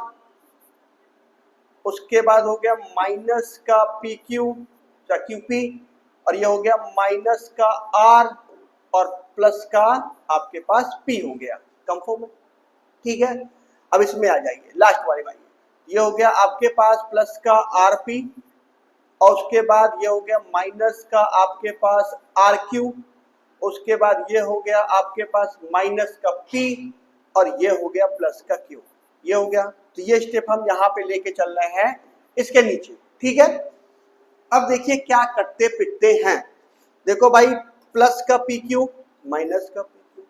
उसके बाद हो गया माइनस का पी क्यू क्यू पी और ये हो गया माइनस का आर और प्लस का आपके पास पी हो गया। कंफर्म है? ठीक है। अब इसमें आ जाइए लास्ट वाले भाई, ये हो गया आपके पास प्लस का आर पी और उसके बाद ये हो गया माइनस का आपके पास आर क्यू, उसके बाद ये हो गया आपके पास माइनस का पी और ये हो गया प्लस का क्यू, ये हो गया। तो ये स्टेप हम यहाँ पे लेके चल रहे हैं इसके नीचे, ठीक है। अब देखिए क्या कटते पिटते हैं, देखो भाई प्लस का पी क्यू माइनस का PQ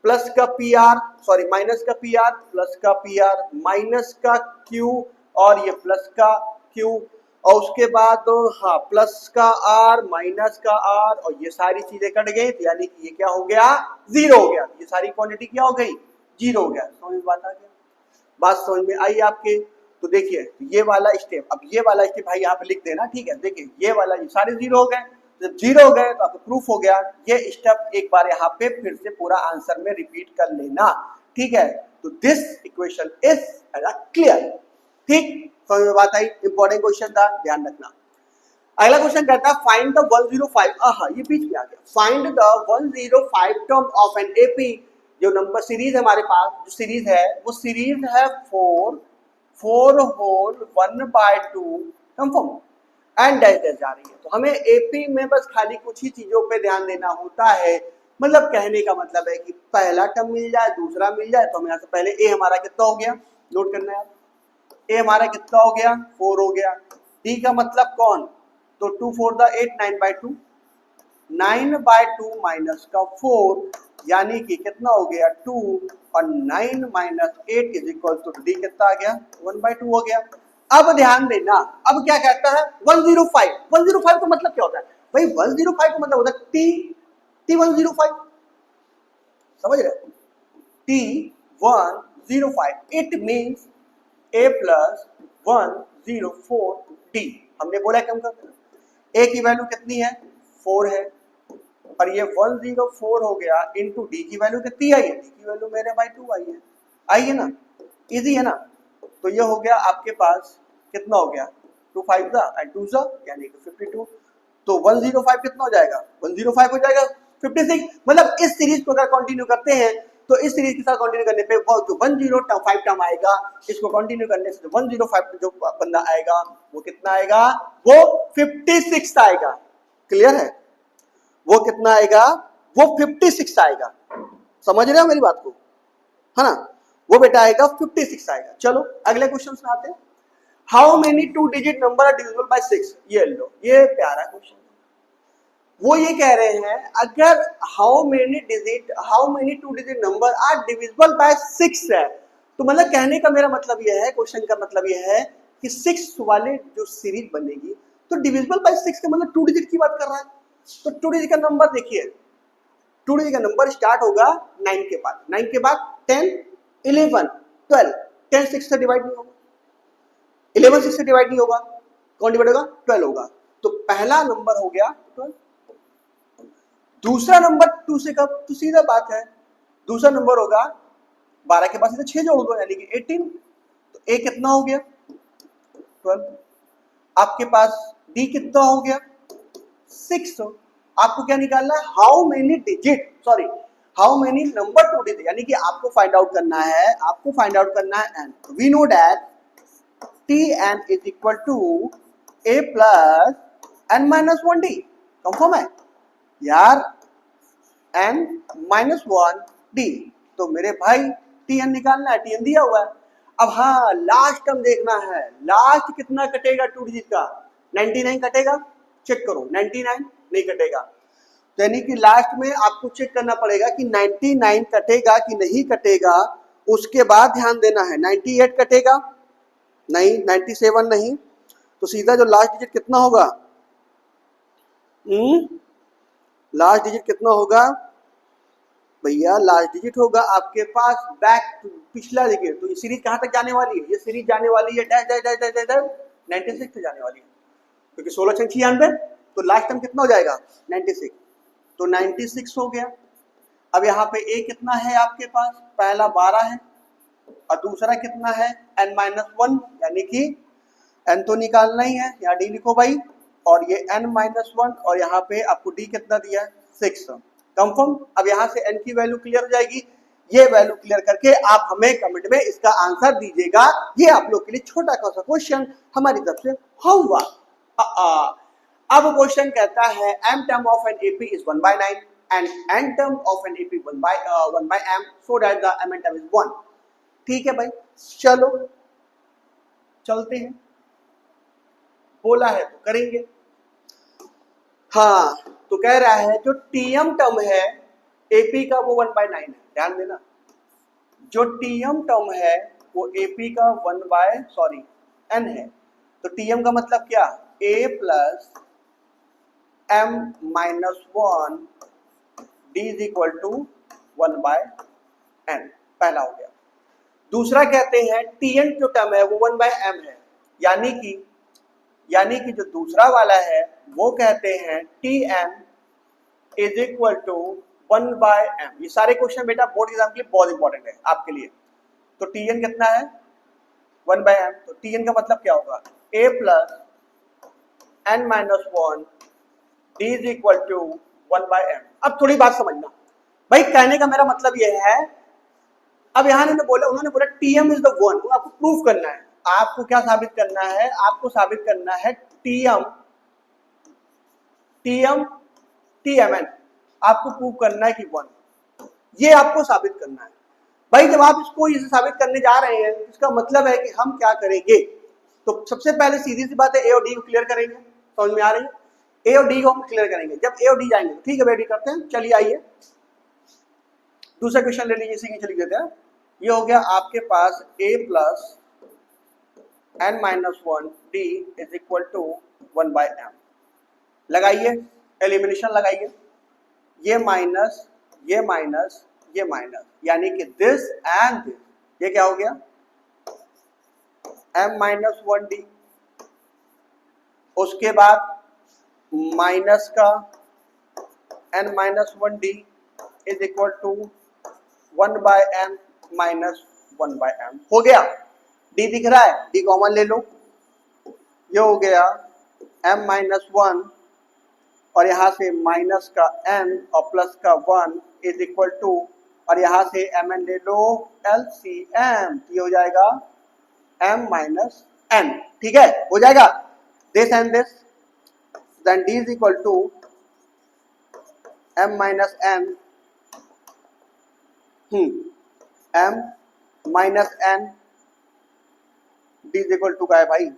प्लस का PR, सॉरी माइनस का PR प्लस का PR माइनस का Q और ये प्लस का Q और उसके बाद हाँ प्लस का R माइनस का R और ये सारी चीजें कट गई, तो यानी कि ये क्या हो गया, जीरो हो गया। ये सारी क्वांटिटी क्या हो गई, जीरो हो गया। समझ में बात आ गया, बात समझ में आई आपके। तो देखिए ये वाला स्टेप, अब ये वाला स्टेप भाई यहाँ पे लिख देना, ठीक है। देखिए ये वाला, ये सारे जीरो हो गए, जब जीरो हो गए तो आपको प्रूफ हो गया। ये स्टेप एक बार यहाँ पे फिर से पूरा आंसर में रिपीट कर लेना, ठीक है। तो दिस इक्वेशन इज क्लियर, ठीक, समझ में बात आई। इंपॉर्टेंट क्वेश्चन था, ध्यान रखना। अगला क्वेश्चन कहता है फाइंड द 105, ये बीच में आ गया, find the 105 term of an AP. जो नंबर सीरीज है हमारे पास, जो सीरीज है वो सीरीज है 4 whole 1/2 confirm and dash dash जा रही है। तो हमें एपी में बस खाली कुछ ही चीजों पे ध्यान देना होता है। मतलब कहने का मतलब है कि पहला टर्म मिल जाए, दूसरा मिल जाए, तो हम यहाँ से पहले ए हमारा कितना हो गया, नोट करना है। ए हमारा कितना हो गया, 4 हो गया। डी का मतलब कौन, तो 2 4 द 8 9/2, 9/2 माइनस का 4 यानी कि कितना हो गया 2 और 9 minus 8 is equal to D कितना आ गया 1/2 हो गया। अब ध्यान देना, अब क्या कहता है 105, 105 का मतलब क्या होता है भाई, 105 का मतलब होता है टी 105, समझ रहे, T105, it means A plus 104 D। हमने बोला कम कर देना, A की वैल्यू कितनी है 4 है और ये 104 हो गया इंटू डी की वैल्यू कितनी आई है, डी की वैल्यू मेरे भाई 2 आई है ना, इजी है ना। तो ये हो गया आपके पास कितना हो गया 2 5 दा एंड 2 सा यानी कि 52। तो 105 कितना हो जाएगा, 105 हो जाएगा 56। मतलब इस सीरीज को अगर कंटिन्यू करते हैं तो इस सीरीज के साथ कंटिन्यू करने पे वो जो 105 टर्म आएगा, इसको कंटिन्यू करने से 105 जो बंदा आएगा वो कितना आएगा, वो 56 आएगा। क्लियर है, वो कितना आएगा, वो 56 आएगा। समझ रहे हो मेरी बात को, है ना, वो बेटा आएगा 56 आएगा। चलो अगले क्वेश्चन में आते हैं। How many 2 digit number are divisible by 6। ये लो, ये प्यारा क्वेश्चन। वो ये कह रहे हैं अगर how many 2 digit number are divisible by 6 है, तो मतलब कहने का मेरा मतलब यह है, क्वेश्चन का मतलब यह है कि 6 वाले जो सीरीज बनेगी तो डिविजिबल बाय 6 का मतलब 2 डिजिट की बात कर रहा है। तो 2 डिजिट का नंबर देखिए, 2 डिजिट का नंबर स्टार्ट होगा 9 के बाद, 9 के बाद 10 11 12, 10 6 से डिवाइड नहीं होगा, 11 6 से डिवाइड नहीं होगा, कौन डिवाइड होगा 12 होगा। तो पहला नंबर हो गया 12, दूसरा नंबर 2 से कब, तो सीधा बात है दूसरा नंबर होगा 12 के पास से 6 जोड़ दो यानी कि 18। तो ए कितना हो गया 12, आपके पास डी कितना हो गया 6। आपको क्या निकालना है, how many digit, sorry how many number 2 digit, यानी कि आपको फाइंड आउट करना है, N. We know that Tn is equal to a plus n minus 1 D. Confirm है यार, n माइनस 1 डी। तो मेरे भाई Tn निकालना है, Tn दिया हुआ है। अब हाँ लास्ट टर्म देखना है, लास्ट कितना कटेगा 2 डिजिट का, 99 कटेगा, चेक करो 99 नहीं कटेगा। तो यानी कि लास्ट में आपको चेक करना पड़ेगा कि 99 कटेगा कि नहीं कटेगा। उसके बाद ध्यान देना है 98 कटेगा नहीं, 97 नहीं, तो सीधा जो लास्ट डिजिट कितना होगा, लास्ट डिजिट कितना होगा भैया, लास्ट डिजिट होगा आपके पास बैक पिछला डिजिट। तो ये सीरीज कहां तक जाने वाली है, ये सीरीज जाने वाली है dash dash dash dash dash 96 तक जाने वाली है, क्योंकि 16 छंग 96, तो लास्ट टाइम कितना हो जाएगा 96। तो 96 हो गया। अब यहाँ पे ए कितना है आपके पास, पहला 12 है और दूसरा कितना है n-1, यानी कि n तो निकालना ही है, यहाँ डी लिखो भाई, और ये n-1 और यहाँ पे आपको डी कितना दिया 6। कंफर्म। अब यहाँ से n की वैल्यू क्लियर हो जाएगी, ये वैल्यू क्लियर करके आप हमें कमेंट में इसका आंसर दीजिएगा। ये आप लोग के लिए छोटा सा क्वेश्चन हमारी तरफ से होमवर्क। अब क्वेश्चन कहता है m term of an AP is 1/9 and n term of an AP 1/m so that the mn term is 1। ठीक है भाई, चलो चलते हैं, बोला है तो करेंगे। हाँ तो कह रहा है जो टीएम टर्म है एपी का वो 1/9 है, ध्यान देना। जो टीएम टर्म है वो एपी का n है। तो टीएम का मतलब क्या, a plus m minus 1 d is equal to 1/n, पहला हो गया। दूसरा कहते हैं टीएन जो टर्म है वो 1/m है, यानी कि जो दूसरा वाला है वो कहते हैं TN is equal to 1/m। ये सारे क्वेश्चन बेटा बोर्ड एग्जाम के लिए बहुत इंपॉर्टेंट है आपके लिए। तो टीएन कितना है 1/m, तो टीएन का मतलब क्या होगा, a plus n minus 1 d is equal to 1/m। अब थोड़ी बात समझना भाई, कहने का मेरा मतलब ये है, अब यहाँ उन्होंने बोला टीएम इज द वन, आपको प्रूफ करना है। आपको क्या साबित करना है, आपको साबित करना है टीएम टीएमएन, आपको प्रूव करना है कि 1, ये आपको साबित करना है। भाई जब आप इसको इसे साबित करने जा रहे हैं, इसका मतलब है कि हम क्या करेंगे, तो सबसे पहले सीधी सी बात है, ए और डी को क्लियर करेंगे। समझ में आ रही है, ए और डी को हम क्लियर करेंगे। जब ए और डी जाएंगे, ठीक है रेडी करते हैं, चलिए आइए दूसरा क्वेश्चन ले लीजिए, इसी के लिख देते हैं। ये हो गया आपके पास a plus n minus 1 d is equal to 1/m। लगाइए, एलिमिनेशन लगाइए, ये माइनस ये माइनस ये माइनस, यानी कि दिस एंड दिस, ये क्या हो गया m माइनस 1d। उसके बाद माइनस का n minus 1d is equal to 1/m minus 1/m हो गया। d दिख रहा है, d कॉमन ले लो, ये हो गया m माइनस 1 और यहाँ से माइनस का n और प्लस का 1 इज इक्वल टू, और यहाँ से mn ले लो LCM, ये हो जाएगा m माइनस n, ठीक है, हो जाएगा this and this, then d is equal to m minus n m minus n, d is equal to का है भाई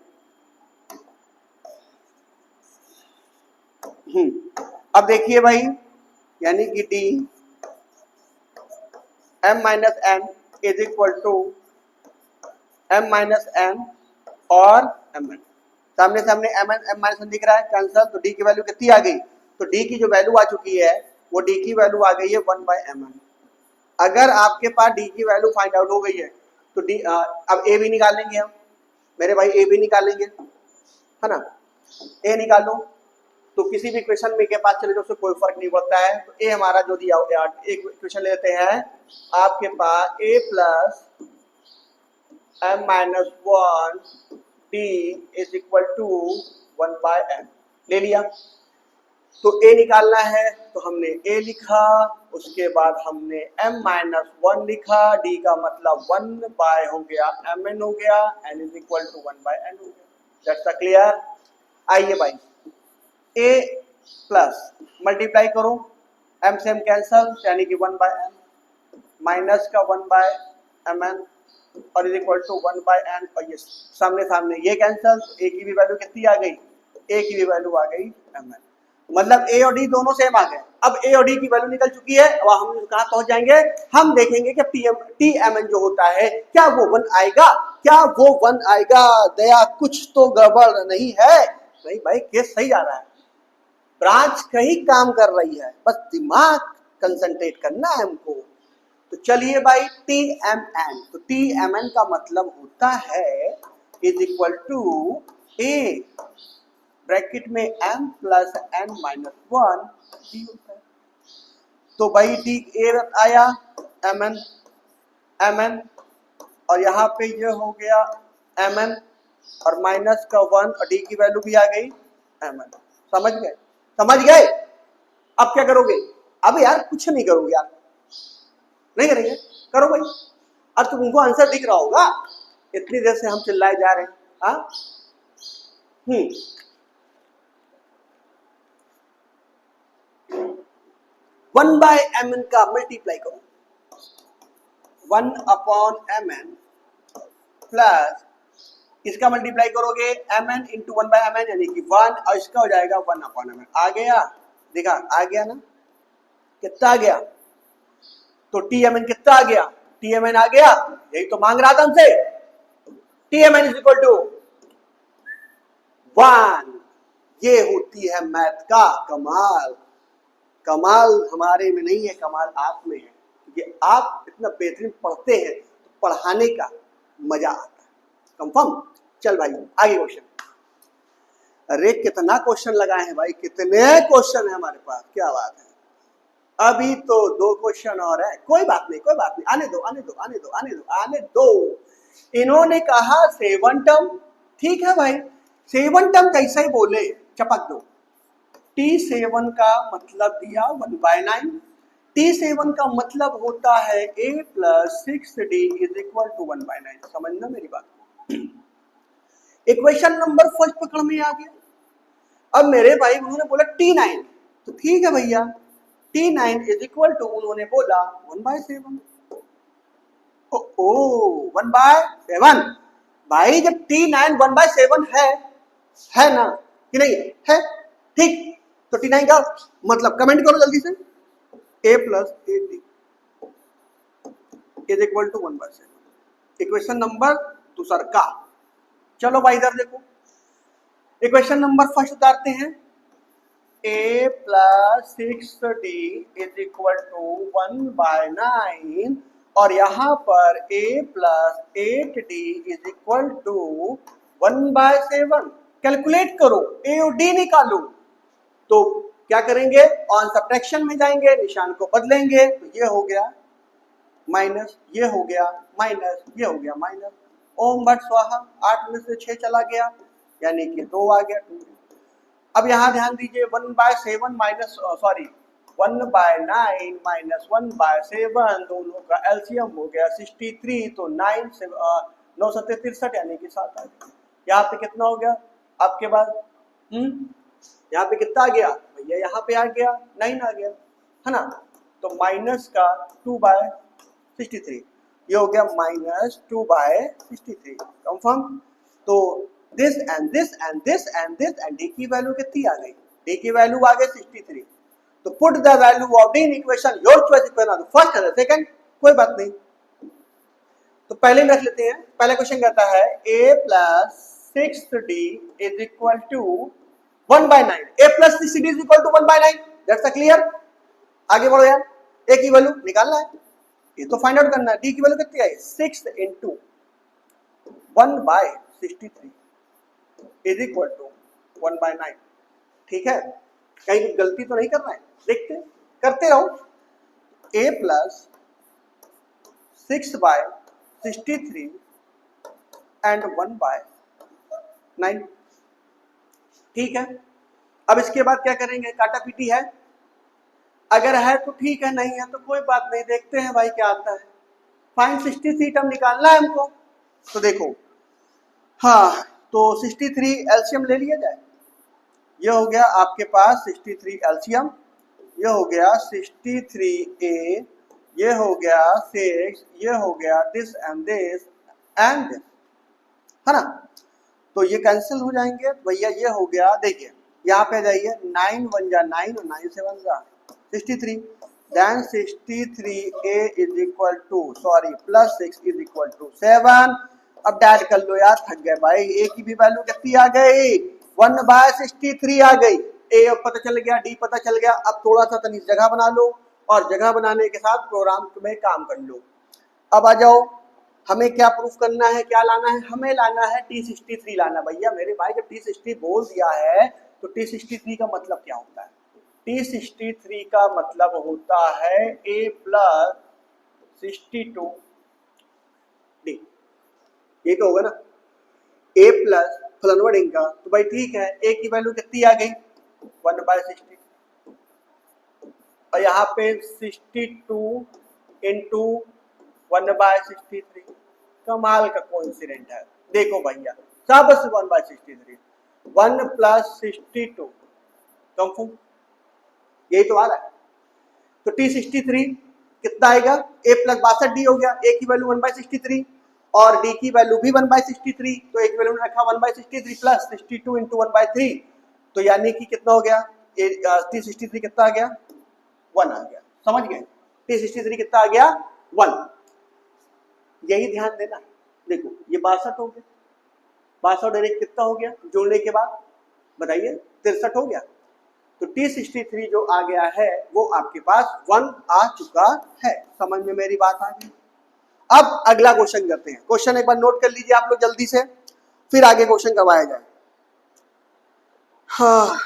अब देखिए भाई, यानी कि d m minus n is equal to m minus n और mn, सामने सामने m माइनस n दिख रहा है, कैंसल, तो d की वैल्यू कितनी आ गई, तो d की जो वैल्यू आ चुकी है वो d की वैल्यू आ गई है 1/mn। अगर आपके पास d की वैल्यू फाइंड आउट हो गई है तो d अब a भी निकालेंगे हम, मेरे भाई a भी निकालेंगे, है ना, a निकाल लो, तो किसी भी इक्वेशन में के पास चले जाओ, उससे कोई फर्क नहीं पड़ता है। तो a हमारा जो दिया हो, एक इक्वेशन लेते हैं, आपके पास a plus m minus 1 d is equal to 1/m ले लिया। तो a निकालना है तो हमने a लिखा, उसके बाद हमने m माइनस 1 लिखा, d का मतलब 1 हो गया mn हो गया, n is equal to 1/n हो गया। That's clear. आइए भाई a प्लस मल्टीप्लाई करो, m से m कैंसल, यानी कि 1/m माइनस का 1/mn और इज इक्वल टू 1/n, और ये सामने सामने ये कैंसल, a की भी वैल्यू कितनी आ गई, a की भी वैल्यू आ गई mn, मतलब a और d दोनों सेम आ गए। अब a और d की वैल्यू निकल चुकी है, अब हम कहाँ पहुंच जाएंगे, हम देखेंगे कि tmn जो होता है क्या वो 1 आएगा, क्या वो 1 आएगा। दया कुछ तो गड़बड़ नहीं है, नहीं भाई केस सही जा रहा है, ब्रांच कहीं काम कर रही है, बस दिमाग कंसंट्रेट करना है हमको। तो चलिए भाई TMN, तो TMN का मतलब होता है is equal to a bracket में m plus n minus 1 d होता है। तो भाई d a आया mn और यहाँ पे ये हो गया mn और माइनस का 1 और d की वैल्यू भी आ गई mn। समझ गए, समझ गए। अब क्या करोगे, अब यार कुछ नहीं करोगे यार, नहीं करेंगे, करो भाई। अब तुमको आंसर दिख रहा होगा, इतनी देर से हम चिल्लाए जा रहे हैं। हाँ 1/mn का मल्टीप्लाई करो, 1/mn प्लस इसका मल्टीप्लाई करोगे mn इंटू 1/mn, यानी कि 1, और इसका हो जाएगा 1/mn। आ गया, देखा आ गया ना, कितना आ गया तो TMN कितना आ गया, TMN आ गया, यही तो मांग रहा था हमसे, TMN इज इक्वल टू 1। ये होती है मैथ का कमाल। कमाल हमारे में नहीं है, कमाल आप में है, क्योंकि आप इतना बेहतरीन पढ़ते हैं तो पढ़ाने का मजा आता है। कंफर्म? चल भाई आगे क्वेश्चन। अरे कितना क्वेश्चन लगाए हैं भाई, कितने क्वेश्चन है हमारे पास, क्या बात है। अभी तो 2 क्वेश्चन और है, कोई बात नहीं कोई बात नहीं, आने दो आने दो आने दो आने दो आने दो। इन्होंने कहा 7 टर्म, ठीक है भाई 7 टर्म कैसे ही बोले, चपक दो। T7 का मतलब दिया 1/9, T7 का मतलब होता है a + 6d = 1/9। समझना मेरी बात। इक्वेशन नंबर फर्स्ट पकड़ में आ गया। अब मेरे भाई उन्होंने बोला T9, तो ठीक है भैया T9 = उन्होंने बोला 1/7। ओ 1/7 भाई, जब T9 1/7 है ना कि नहीं है, ठीक, तो T9 का मतलब कमेंट करो जल्दी से, a + 8d = 1/7। इक्वेशन नंबर दूसरा का। चलो भाई इधर देखो, इक्वेशन नंबर फर्स्ट उतारते हैं, a + 6d = 1/9 और यहां पर a + 8d = 1/7। कैलकुलेट करो, a और d निकालो। तो क्या करेंगे, ऑन सब्ट्रैक्शन में जाएंगे, निशान को बदलेंगे, तो ये हो गया माइनस, ये हो गया माइनस, ये हो गया माइनस। ओम बट स्वाहा, 8 में से 6 चला गया, यानी कि 2 आ गया 2। अब यहाँ ध्यान दीजिए 1/7 माइनस 1/9 माइनस 1/7 दोनों का एलसीएम हो गया 63, तो 9 से 9 7 63 यानी कि 7 आ गया। यहाँ पे कितना हो गया आपके पास, यहाँ पे कितना आ गया भैया, यहाँ पे आ गया 9 आ गया, है ना। तो माइनस का 2/63, ये हो गया -2/63। कंफर्म? तो this and this and this and this and D की वैल्यू कितनी आ गई, डी की वैल्यू आ गई 63। तो put the value of D in equation, your choice equation, first है सेकंड, कोई बात नहीं। तो पहले में रख लेते हैं, पहला क्वेश्चन कहता है a + 6d = 1/9, a + 6d = 1/9। That's clear. आगे बढ़ो यार, a की वैल्यू निकालना है, ये तो फाइंड आउट करना है। d की वैल्यू कितनी आई, 6 × 1/63 = 1/9। ठीक है, कहीं गलती तो नहीं करना है, देखते करते रहो। a + 6/63 and 1/9। ठीक है, अब इसके बाद क्या करेंगे, काटा पीटी है, अगर है तो ठीक है, नहीं है तो कोई बात नहीं, देखते हैं भाई क्या आता है। फाइंड 63 टर्म निकालना है हमको। तो देखो, हाँ तो 63 एलसीएम ले लिया जाए। ये हो गया आपके पास 63 एलसीएम, ये हो गया 63a, ये हो गया 6, ये हो गया this and this and this, है ना। तो ये कैंसिल हो जाएंगे भैया, ये हो गया, देखिए यहाँ पे जाइए, 9 1 जा 9 और 9 7 जा 63, देन 63a = सॉरी +6 = 7। अब डैड कर लो यार, थक गए भाई, a की भी वैल्यू कितनी आ गई, 1/63 आ गई। a अब पता चल गया, d पता चल गया। अब थोड़ा सा तनी जगह बना लो और जगह बनाने के साथ प्रोग्राम में काम कर लो। अब आ जाओ, हमें क्या प्रूफ करना है, क्या लाना है, हमें लाना है T63 लाना। भैया मेरे भाई जब T63 बोल दिया है तो T63 का मतलब क्या होता है, T63 का मतलब होता है a + 62d, ये तो होगा ना, a + फलनवडिंग का। तो भाई ठीक है, a की वैल्यू कितनी आ गई 1/60 और यहाँ पे 62 × 1/63। कमाल का कोइंसिडेंट है। देखो भैया सब 1/63, 1 + 62 कंफर्म, यही तो आ रहा है। तो T63 कितना आएगा, a + 62d हो गया, a की वैल्यू 1/63 और d की वैल्यू भी 1/63, तो एक वैल्यू रखा 1/63 + 62 × 1/3, तो यानी कि कितना हो गया, T63 कितना आ गया, 1 आ गया। समझ गए, T63 कितना आ गया 1। यही ध्यान देना। देखो ये 62 हो गया, 62 डायरेक्ट कितना हो गया जोड़ने के बाद बताइए 63 हो गया। तो T63 जो आ गया है वो आपके पास 1 आ चुका है। समझ में मेरी बात आ गई। अब अगला क्वेश्चन करते हैं। क्वेश्चन एक बार नोट कर लीजिए आप लोग जल्दी से, फिर आगे क्वेश्चन करवाया जाए। हाँ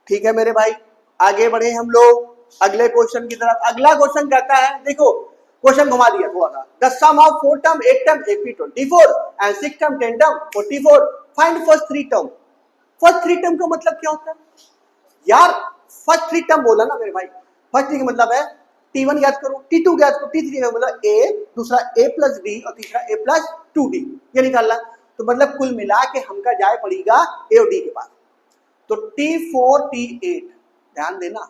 ठीक है मेरे भाई, आगे बढ़े हम लोग अगले क्वेश्चन की तरफ। अगला क्वेश्चन कहता है, देखो क्वेश्चन घुमा दिया थोड़ा सा। The sum of 4 term 8 term AP 24 and 6 term 10 term 44, find first 3 term. First 3 term का मतलब क्या होता है यार? फर्स्ट 3 टर्म बोला ना मेरे भाई। फर्स्ट 3 का मतलब है T1 ज्ञात करो, T2 ज्ञात करो, T3 का मतलब A, दूसरा A प्लस D और तीसरा A प्लस 2D, ये निकालना। तो मतलब कुल मिला के हमका जाए पड़ेगा A और D के पास। तो T4 T8 ध्यान देना,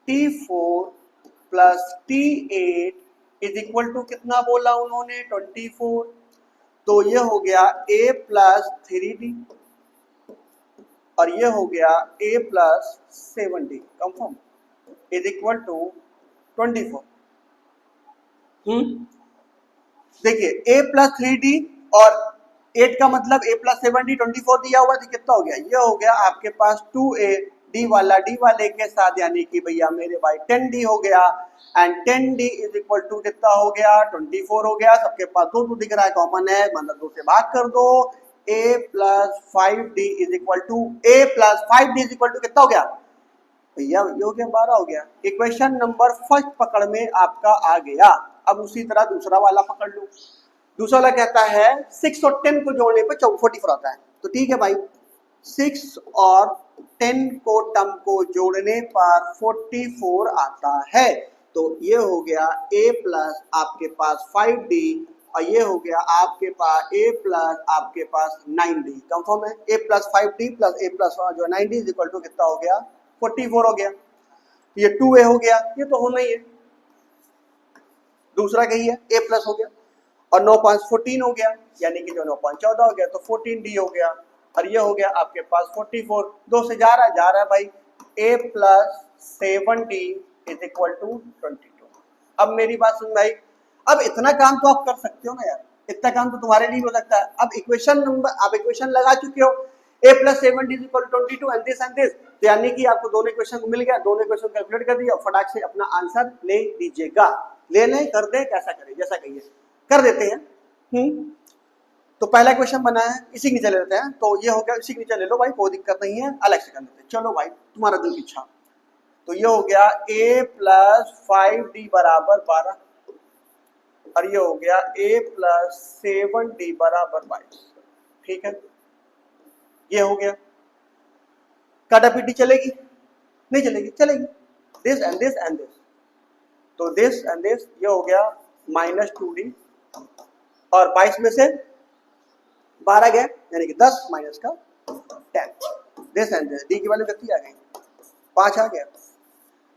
T4 plus T8 is equal to कितना बोला उन्होंने 24। तो ये हो गया A प्लस 3D और ये हो गया A plus 7D confirm is equal to 24। देखिए A प्लस 3D और 8 का मतलब A प्लस 7D 24 दिया हुआ, तो कितना हो गया? ये हो गया आपके पास 2A D वाला D वाले के साथ, यानी कि भैया मेरे भाई 10D हो गया। And 10D is equal to कितना हो गया 24 हो गया। सबके पास 2 दिख रहा है, कॉमन है, मतलब 2 से भाग कर दो। A plus 5D is equal to A plus 5D is equal to कितना हो गया भैया? ये हो गया 12 हो गया। इक्वेशन नंबर फर्स्ट पकड़ में आपका आ गया। अब उसी तरह दूसरा वाला पकड़ लो। दूसरा वाला कहता है 6 और 10 को जोड़ने पर 44 आता है। तो ठीक है भाई, 6 और 10 को टर्म को जोड़ने पर 44 आता है। तो ये हो गया A प्लस आपके पास 5D और ये हो गया आपके पास A प्लस आपके पास 9D कंफर्म है। A plus 5D plus A plus जो 9D इज इक्वल टू कितना हो गया 44 हो गया। ये 2A हो गया, ये तो होना ही है, दूसरा कही है A प्लस हो गया। और 9 5 14 हो गया, यानी कि जो 9 5 14 हो गया, तो 14D हो गया। और ये हो गया आपके पास 44, 2 से जा रहा है भाई। A plus 7D is equal to 22। अब मेरी बात सुन भाई, अब इतना काम तो आप कर सकते हो ना यार, इतना काम तो तुम्हारे लिए हो सकता है। अब इक्वेशन नंबर आप इक्वेशन लगा चुके हो, A plus 7D is equal to 22 and this, तो यानी कि आपको दोनों इक्वेशन मिल गया, दोनों इक्वेशन कैलकुलेट कर दिया, फटाक से अपना आंसर ले लीजिएगा। ले लें, कर दें, कैसा करें, जैसा कहिए कर देते हैं। तो पहला क्वेश्चन बना है, इसी के नीचे ले लेते हैं। तो ये हो गया, इसी के नीचे ले लो भाई, कोई दिक्कत नहीं है, अलग से कर लेते हैं। चलो भाई तुम्हारा दिल की इच्छा। तो ये हो गया A प्लस 5D बराबर 12 और ये हो गया A प्लस 7D बराबर 22। ठीक है, ये हो गया। काटापीटी चलेगी? नहीं चलेगी, चलेगी। This and this and this, तो दिस एंड दिस, ये हो गया माइनस 2D और 22 में से 12 गए, यानी कि 10 माइनस का 10। दिस एंड दिस, D की वैल्यू कितनी आ गई 5 आ गया।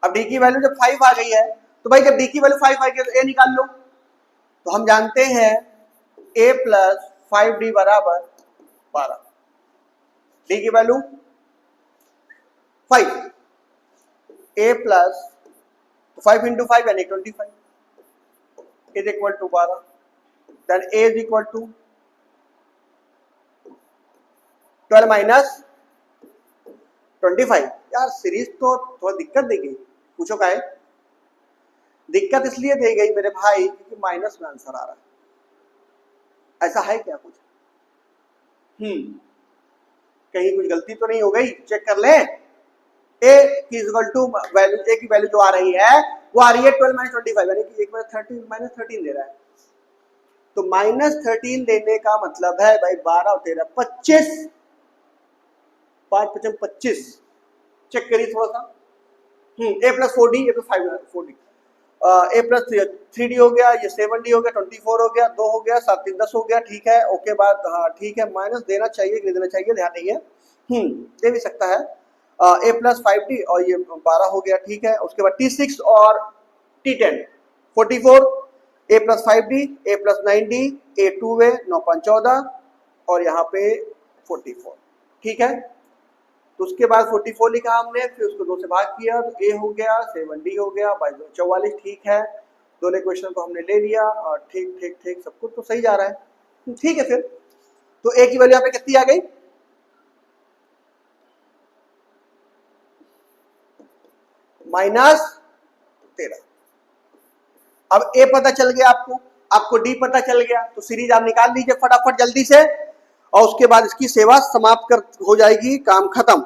अब D की वैल्यू जब 5 आ गई है, तो भाई जब D की वैल्यू 5 आ गई तो A निकाल लो। तो हम जानते हैं A प्लस 5D बराबर 12, D की वैल्यू 5, A प्लस 5 इंटू 5 यानी 25 is equal to 12, then A is equal to 12 minus 25। यार सीरीज तो थोड़ा दिक्कत दे गई, पूछो का है दिक्कत इसलिए दे गई मेरे भाई क्योंकि माइनस में आंसर आ रहा है। ऐसा है क्या कुछ? कहीं कुछ गलती तो नहीं हो गई? चेक कर ले। A की इक्वल टू वैल्यू, A की वैल्यू जो आ रही है वो आ रही है 12 माइनस 25, यानी कि एक में 13 माइनस 13 दे रहा है। तो माइनस 13 देने का मतलब है भाई 12 और 13 25, 5 5 25। चेक करिए थोड़ा सा। A plus 4D, A plus 4D, A plus 3D हो गया, ये 7D हो गया, 24 हो गया, 2 हो गया, 7 3 10 हो गया। ठीक है, ओके बात, हाँ ठीक है। माइनस देना चाहिए कि नहीं देना चाहिए, ध्यान नहीं है। दे भी सकता है। A प्लस 5D और ये 12 हो गया। ठीक है, उसके बाद T6 और T10 44 a plus 5d, a plus 9d, a 2 है 9/14 और यहाँ पे 44, ठीक है। तो उसके बाद 44 लिखा हमने, फिर उसको 2 से भाग किया तो a हो गया, 7d हो गया, 22 44, ठीक है। दोनों इक्वेशन को हमने ले लिया और ठीक ठीक ठीक सब कुछ तो सही जा रहा है, ठीक है। फिर तो a की वैल्यू यहाँ पे कितनी आ गई, -13। अब a पता चल गया आपको d पता चल गया, तो सीरीज आप निकाल लीजिए फटाफट जल्दी से, और उसके बाद इसकी सेवा समाप्त कर हो जाएगी, काम खत्म।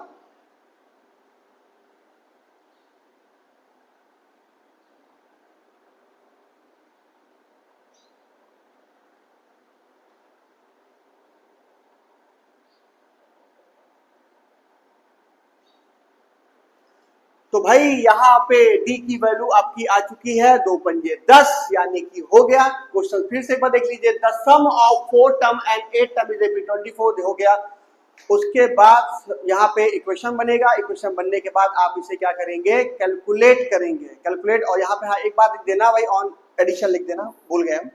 तो भाई यहाँ पे d की वैल्यू आपकी आ चुकी है 2 पंजे 10, यानी कि हो गया। क्वेश्चन फिर से एक बार देख लीजिए, the sum of 4 term and 8 term is 24 हो गया। उसके बाद यहाँ पे इक्वेशन बनेगा, इक्वेशन बनने के बाद आप इसे क्या करेंगे, कैलकुलेट करेंगे, कैलकुलेट। और यहाँ पे हाँ एक बात लिख देना भाई, ऑन एडिशन लिख देना, भूल गए हम,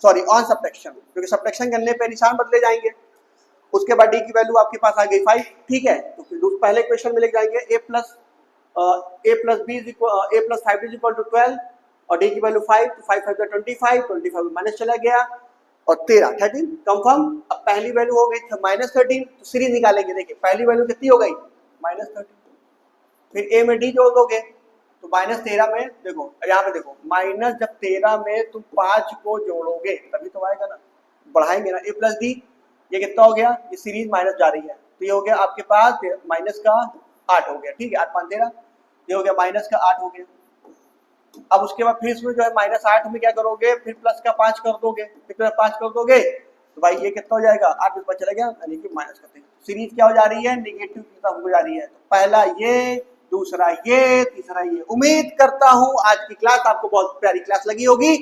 सॉरी ऑन सब्ट्रैक्शन, क्योंकि सब्ट्रैक्शन करने पे निशान बदले जाएंगे। उसके बाद d की वैल्यू आपके पास आ गई 5, ठीक है। तो फिर पहले इक्वेशन में लिख जाएंगे a plus a plus 5 is equal to 12 और d की वैल्यू 5, तो 5 5 25 माइनस चला गया और 13 कंफर्म। अब पहली वैल्यू हो गई -13, तो सीरीज निकालेंगे। देखिए पहली वैल्यू कितनी हो गई, -13, फिर a में d जोड़ दोगे तो -13 में देखो, यहाँ पे देखो माइनस, जब 13 में तुम 5 को जोड़ोगे तभी तो आएगा ना, बढ़ाएंगे ना। a प्लस d, ये कितना हो गया, ये सीरीज माइनस जा रही है, तो ये हो गया आपके पास माइनस का 8 हो गया, ठीक है, 8 5 13, ये हो गया माइनस का 8 हो गया। अब उसके बाद फिर इसमें जो है -8 में क्या करोगे, फिर प्लस का 5 कर दोगे, फिर प्लस 5 कर दोगे तो भाई ये कितना हो जाएगा, 8 में 5 चला गया, यानी कि माइनस करते हैं। सीरीज क्या हो जा रही है, नेगेटिव की तरफ हो जा रही है। तो पहला ये, दूसरा ये, तीसरा ये। उम्मीद करता हूं आज की क्लास आपको बहुत प्यारी क्लास लगी होगी,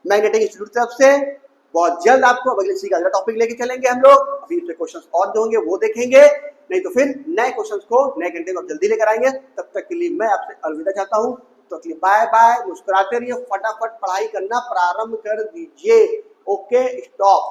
मैग्नेटिक इंस्टीट्यूट की तरफ से। बहुत जल्द आपको अगले सीरीज का अगला टॉपिक लेके चलेंगे हम लोग। अभी इसमें क्वेश्चंस और जो होंगे वो देखेंगे, नहीं तो फिर नए क्वेश्चंस को, नए कंटेंट को जल्दी लेकर आएंगे। तब तक के लिए मैं आपसे अलविदा चाहता हूं, तो बाय बाय, मुस्कुराते रहिए, फटाफट पढ़ाई करना प्रारंभ कर दीजिए। Okay, stop.